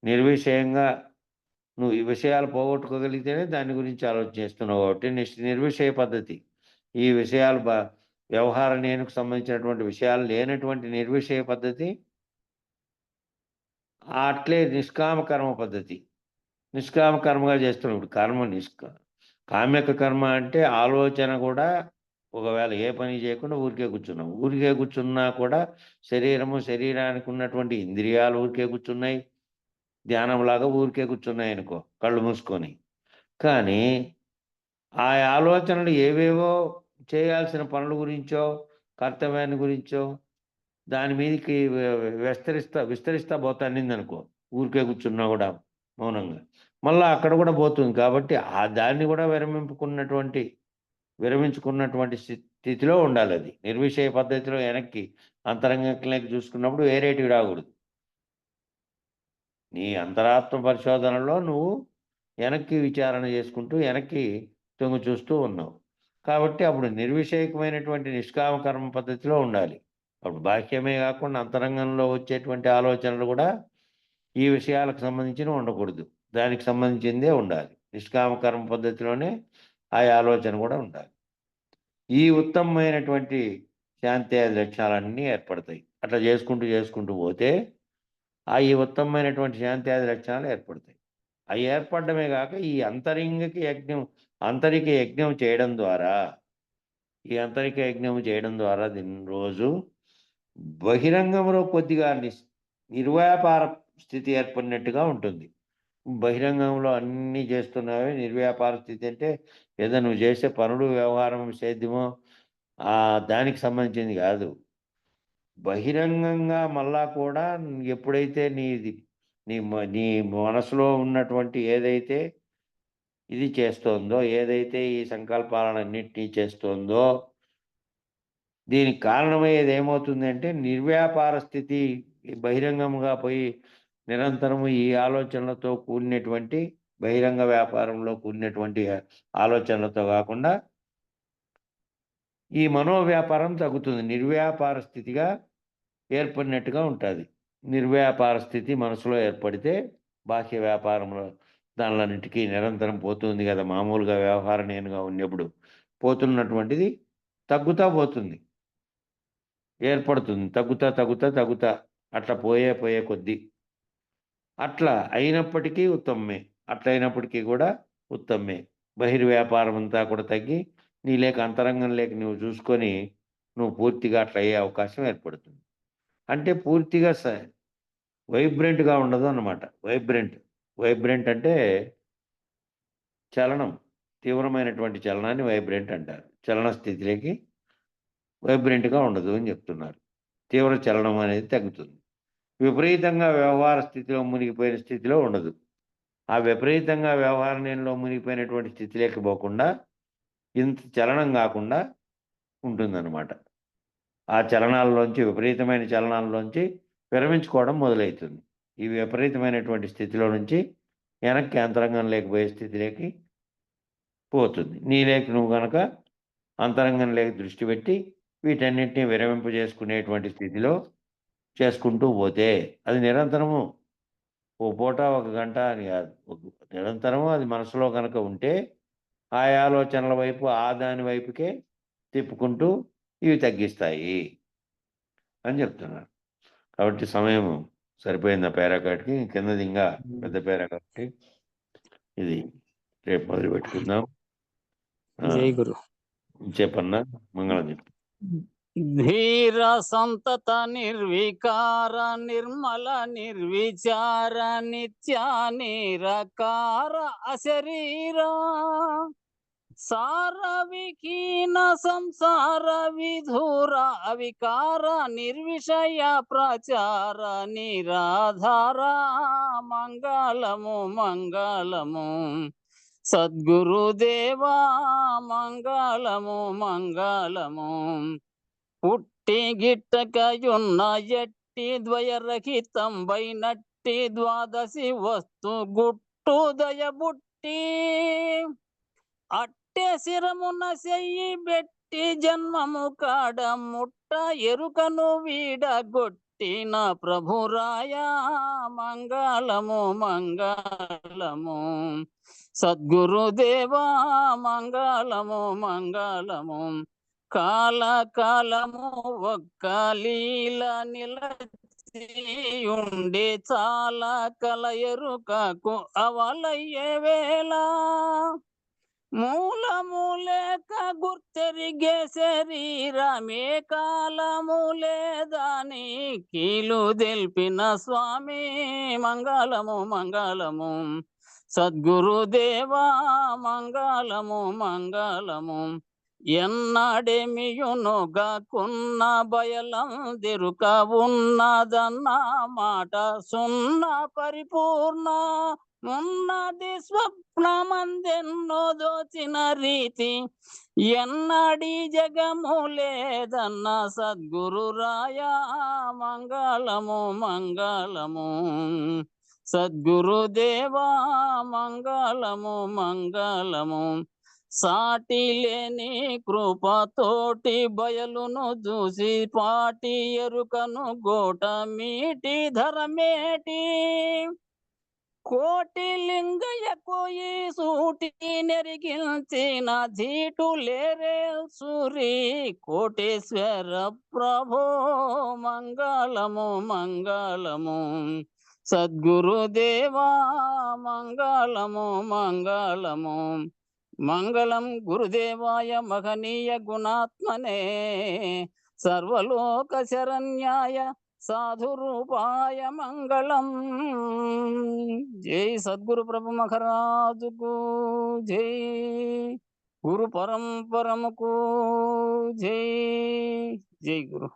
నిర్విషయంగా నువ్వు ఈ విషయాలు పోగొట్టుకోగలిగితేనే దాని గురించి ఆలోచన చేస్తున్నావు కాబట్టి నిర్విషయ పద్ధతి. ఈ విషయాలు వ్యవహార నేనుకు సంబంధించినటువంటి విషయాలు లేనటువంటి నిర్విషయ పద్ధతి. అట్లే నిష్కామ కర్మ పద్ధతి. నిష్కామ కర్మగా చేస్తున్నావు. ఇప్పుడు కర్మ కామ్యక కర్మ అంటే ఆలోచన కూడా ఒకవేళ ఏ పని చేయకుండా ఊరికే కూర్చున్నావు. ఊరికే కూర్చున్నా కూడా శరీరానికి ఉన్నటువంటి ఇంద్రియాలు ఊరికే కూర్చున్నాయి. ధ్యానంలాగా ఊరికే కూర్చున్నాయి అనుకో, కళ్ళు మూసుకొని. కానీ ఆ ఆలోచనలు ఏవేవో చేయాల్సిన పనుల గురించో, కర్తవ్యాన్ని గురించో దాని మీదకి విస్తరిస్తా పోతానిందనుకో, ఊరికే కూర్చున్నా కూడా మౌనంగా, మళ్ళా అక్కడ కూడా పోతుంది. కాబట్టి దాన్ని కూడా విరమించుకున్నటువంటి స్థితిలో ఉండాలి. అది నిర్విషయ పద్ధతిలో వెనక్కి అంతరంగంలోకి చూసుకున్నప్పుడు వేరేటివి రాకూడదు. నీ అంతరాత్మ పరిశోధనలో నువ్వు వెనక్కి విచారణ చేసుకుంటూ వెనక్కి తొంగి చూస్తూ ఉన్నావు. కాబట్టి అప్పుడు నిర్విషయకమైనటువంటి నిష్కామ కర్మ పద్ధతిలో ఉండాలి. అప్పుడు బాహ్యమే కాకుండా అంతరంగంలో వచ్చేటువంటి ఆలోచనలు కూడా ఈ విషయాలకు సంబంధించినవి ఉండకూడదు. దానికి సంబంధించిందే ఉండాలి. నిష్కామ కర్మ పద్ధతిలోనే ఆ ఆలోచన కూడా ఉండాలి. ఈ ఉత్తమమైనటువంటి శాంత్యాది లక్షణాలన్నీ ఏర్పడతాయి. అట్లా చేసుకుంటూ పోతే ఈ ఉత్తమమైనటువంటి శాంత్యాది లక్షణాలు ఏర్పడతాయి. అవి ఏర్పడమే కాక ఈ ఆంతరిక యజ్ఞం చేయడం ద్వారా దీని రోజు బహిరంగంలో కొద్దిగా నిర్వ్యాపార స్థితి ఏర్పడినట్టుగా ఉంటుంది. బహిరంగంలో అన్నీ చేస్తున్నావే, నిర్వ్యాపార స్థితి అంటే ఏదో నువ్వు చేసే పనులు, వ్యవహారం, సేద్యమో దానికి సంబంధించింది కాదు. బహిరంగంగా మళ్ళా కూడా ఎప్పుడైతే నీ మనసులో ఉన్నటువంటి ఏదైతే ఇది చేస్తోందో, ఏదైతే ఈ సంకల్పాలన్నింటినీ చేస్తోందో, దీనికి కారణమయ్యేది ఏమవుతుంది అంటే నిర్వ్యాపార స్థితి. బహిరంగంగా పోయి నిరంతరము ఈ ఆలోచనలతో కూడినటువంటి బహిరంగ వ్యాపారంలో కూడినటువంటి ఆలోచనలతో కాకుండా ఈ మనోవ్యాపారం తగ్గుతుంది. నిర్వ్యాపార స్థితిగా ఏర్పడినట్టుగా ఉంటుంది. నిర్వ్యాపార స్థితి మనసులో ఏర్పడితే బాహ్య వ్యాపారంలో దానిలన్నిటికీ నిరంతరం పోతుంది కదా, మామూలుగా వ్యవహార నేనుగా ఉన్నప్పుడు పోతున్నటువంటిది తగ్గుతా పోతుంది, ఏర్పడుతుంది, తగ్గుతా అట్లా పోయే కొద్దీ అట్లా అయినప్పటికీ ఉత్తమమే, అట్లా అయినప్పటికీ కూడా ఉత్తమమే. బహిర్వ్యాపారం అంతా కూడా తగ్గి నీ లేక అంతరంగం లేక నువ్వు చూసుకొని నువ్వు పూర్తిగా అట్లా అయ్యే అవకాశం ఏర్పడుతుంది. అంటే పూర్తిగా వైబ్రెంట్గా ఉండదు అన్నమాట. వైబ్రెంట్ అంటే చలనం, తీవ్రమైనటువంటి చలనాన్ని వైబ్రెంట్ అంటారు. చలన స్థితిలోకి వైబ్రెంట్గా ఉండదు అని చెప్తున్నారు. తీవ్ర చలనం అనేది తగ్గుతుంది. విపరీతంగా వ్యవహార స్థితిలో మునిగిపోయిన స్థితిలో ఉండదు. ఆ విపరీతంగా వ్యవహార నేలలో మునిగిపోయినటువంటి స్థితిలోకి పోకుండా ఇంత చలనం కాకుండా ఉంటుందన్నమాట. ఆ చలనాల్లోంచి, విపరీతమైన చలనాల్లోంచి విరమించుకోవడం మొదలవుతుంది. ఈ విపరీతమైనటువంటి స్థితిలో నుంచి వెనక్కి అంతరంగం లేకపోయే స్థితిలోకి పోతుంది. నీలోకి నువ్వు కనుక అంతరంగం లేక దృష్టి పెట్టి వీటన్నిటిని విరమింపజేసుకునేటువంటి స్థితిలో చేసుకుంటూ పోతే అది నిరంతరము, ఓ పూట ఒక గంట అని కాదు, నిరంతరము అది మనసులో కనుక ఉంటే ఆ ఆలోచనల వైపు, ఆ దాని వైపుకే తిప్పుకుంటూ ఇవి తగ్గిస్తాయి అని చెప్తున్నారు. కాబట్టి సమయం సరిపోయింది ఆ పారాగ్రాఫ్కి. కిందది ఇంకా పెద్ద పారాగ్రాఫ్కి, ఇది రేపు మొదలు పెట్టుకుందాం. జై గురు. చెప్పన్నా, మంగళం చెప్పు. ధీర సంతత నిర్వికార నిర్మల నిర్విచార నిత్య నిరకార అశరీరా సార విహీన సంసార విధూర అవికార నిర్విషయ ప్రచార నిరాధార మంగళము మంగళము సద్గురుదేవా మంగళము మంగళము. పుట్టి గిట్టకయున్న ఎట్టి ద్వయరహితం వైనట్టి ద్వాదశి వస్తు గుట్టు దయబుట్టి అట్టే శిరమున చెయ్యి బెట్టి జన్మము కాడ ముట్ట ఎరుకను వీడగొట్టిన ప్రభురాయ మంగళము మంగళము సద్గురుదేవా మంగళము మంగళము. కాలము ఒక్క లీల నిలచియుండే చాలా కల ఎరుకకు అవలయ్యే వేళ మూలములేక గుర్తెరిగే శరీరమే కాలము లేదని కీలు తెల్పిన స్వామి మంగళము మంగళము సద్గురుదేవా మంగళము మంగళము. ఎన్నడేమియునుగాకున్న బయలం దిరుక ఉన్నదన్న మాట సున్న పరిపూర్ణ ఉన్నది స్వప్నమందెన్నో దోచిన రీతి ఎన్నడి జగము లేదన్న సద్గురు రాయ మంగళము మంగళము సద్గురుదేవా మంగళము మంగళము. సాటి లేని కృపతోటి బయలును చూసి పాటి ఎరుకను గోట మీటి ధరమేటి కోటి లింగయ్యకు ఈ సూటి నెరిగించిన ధీటు లేరే సూరి కోటేశ్వర ప్రభో మంగళము మంగళము సద్గురుదేవా మంగళము మంగళము. మంగళం గురుదేవాయ మహనీయ గుణాత్మనే సర్వలోక శరణ్యాయ సాధురూపాయ మంగళం. జై సద్గురు ప్రభు మహారాజుకు జై, గురు పరంపరముకు జై. జై గురు.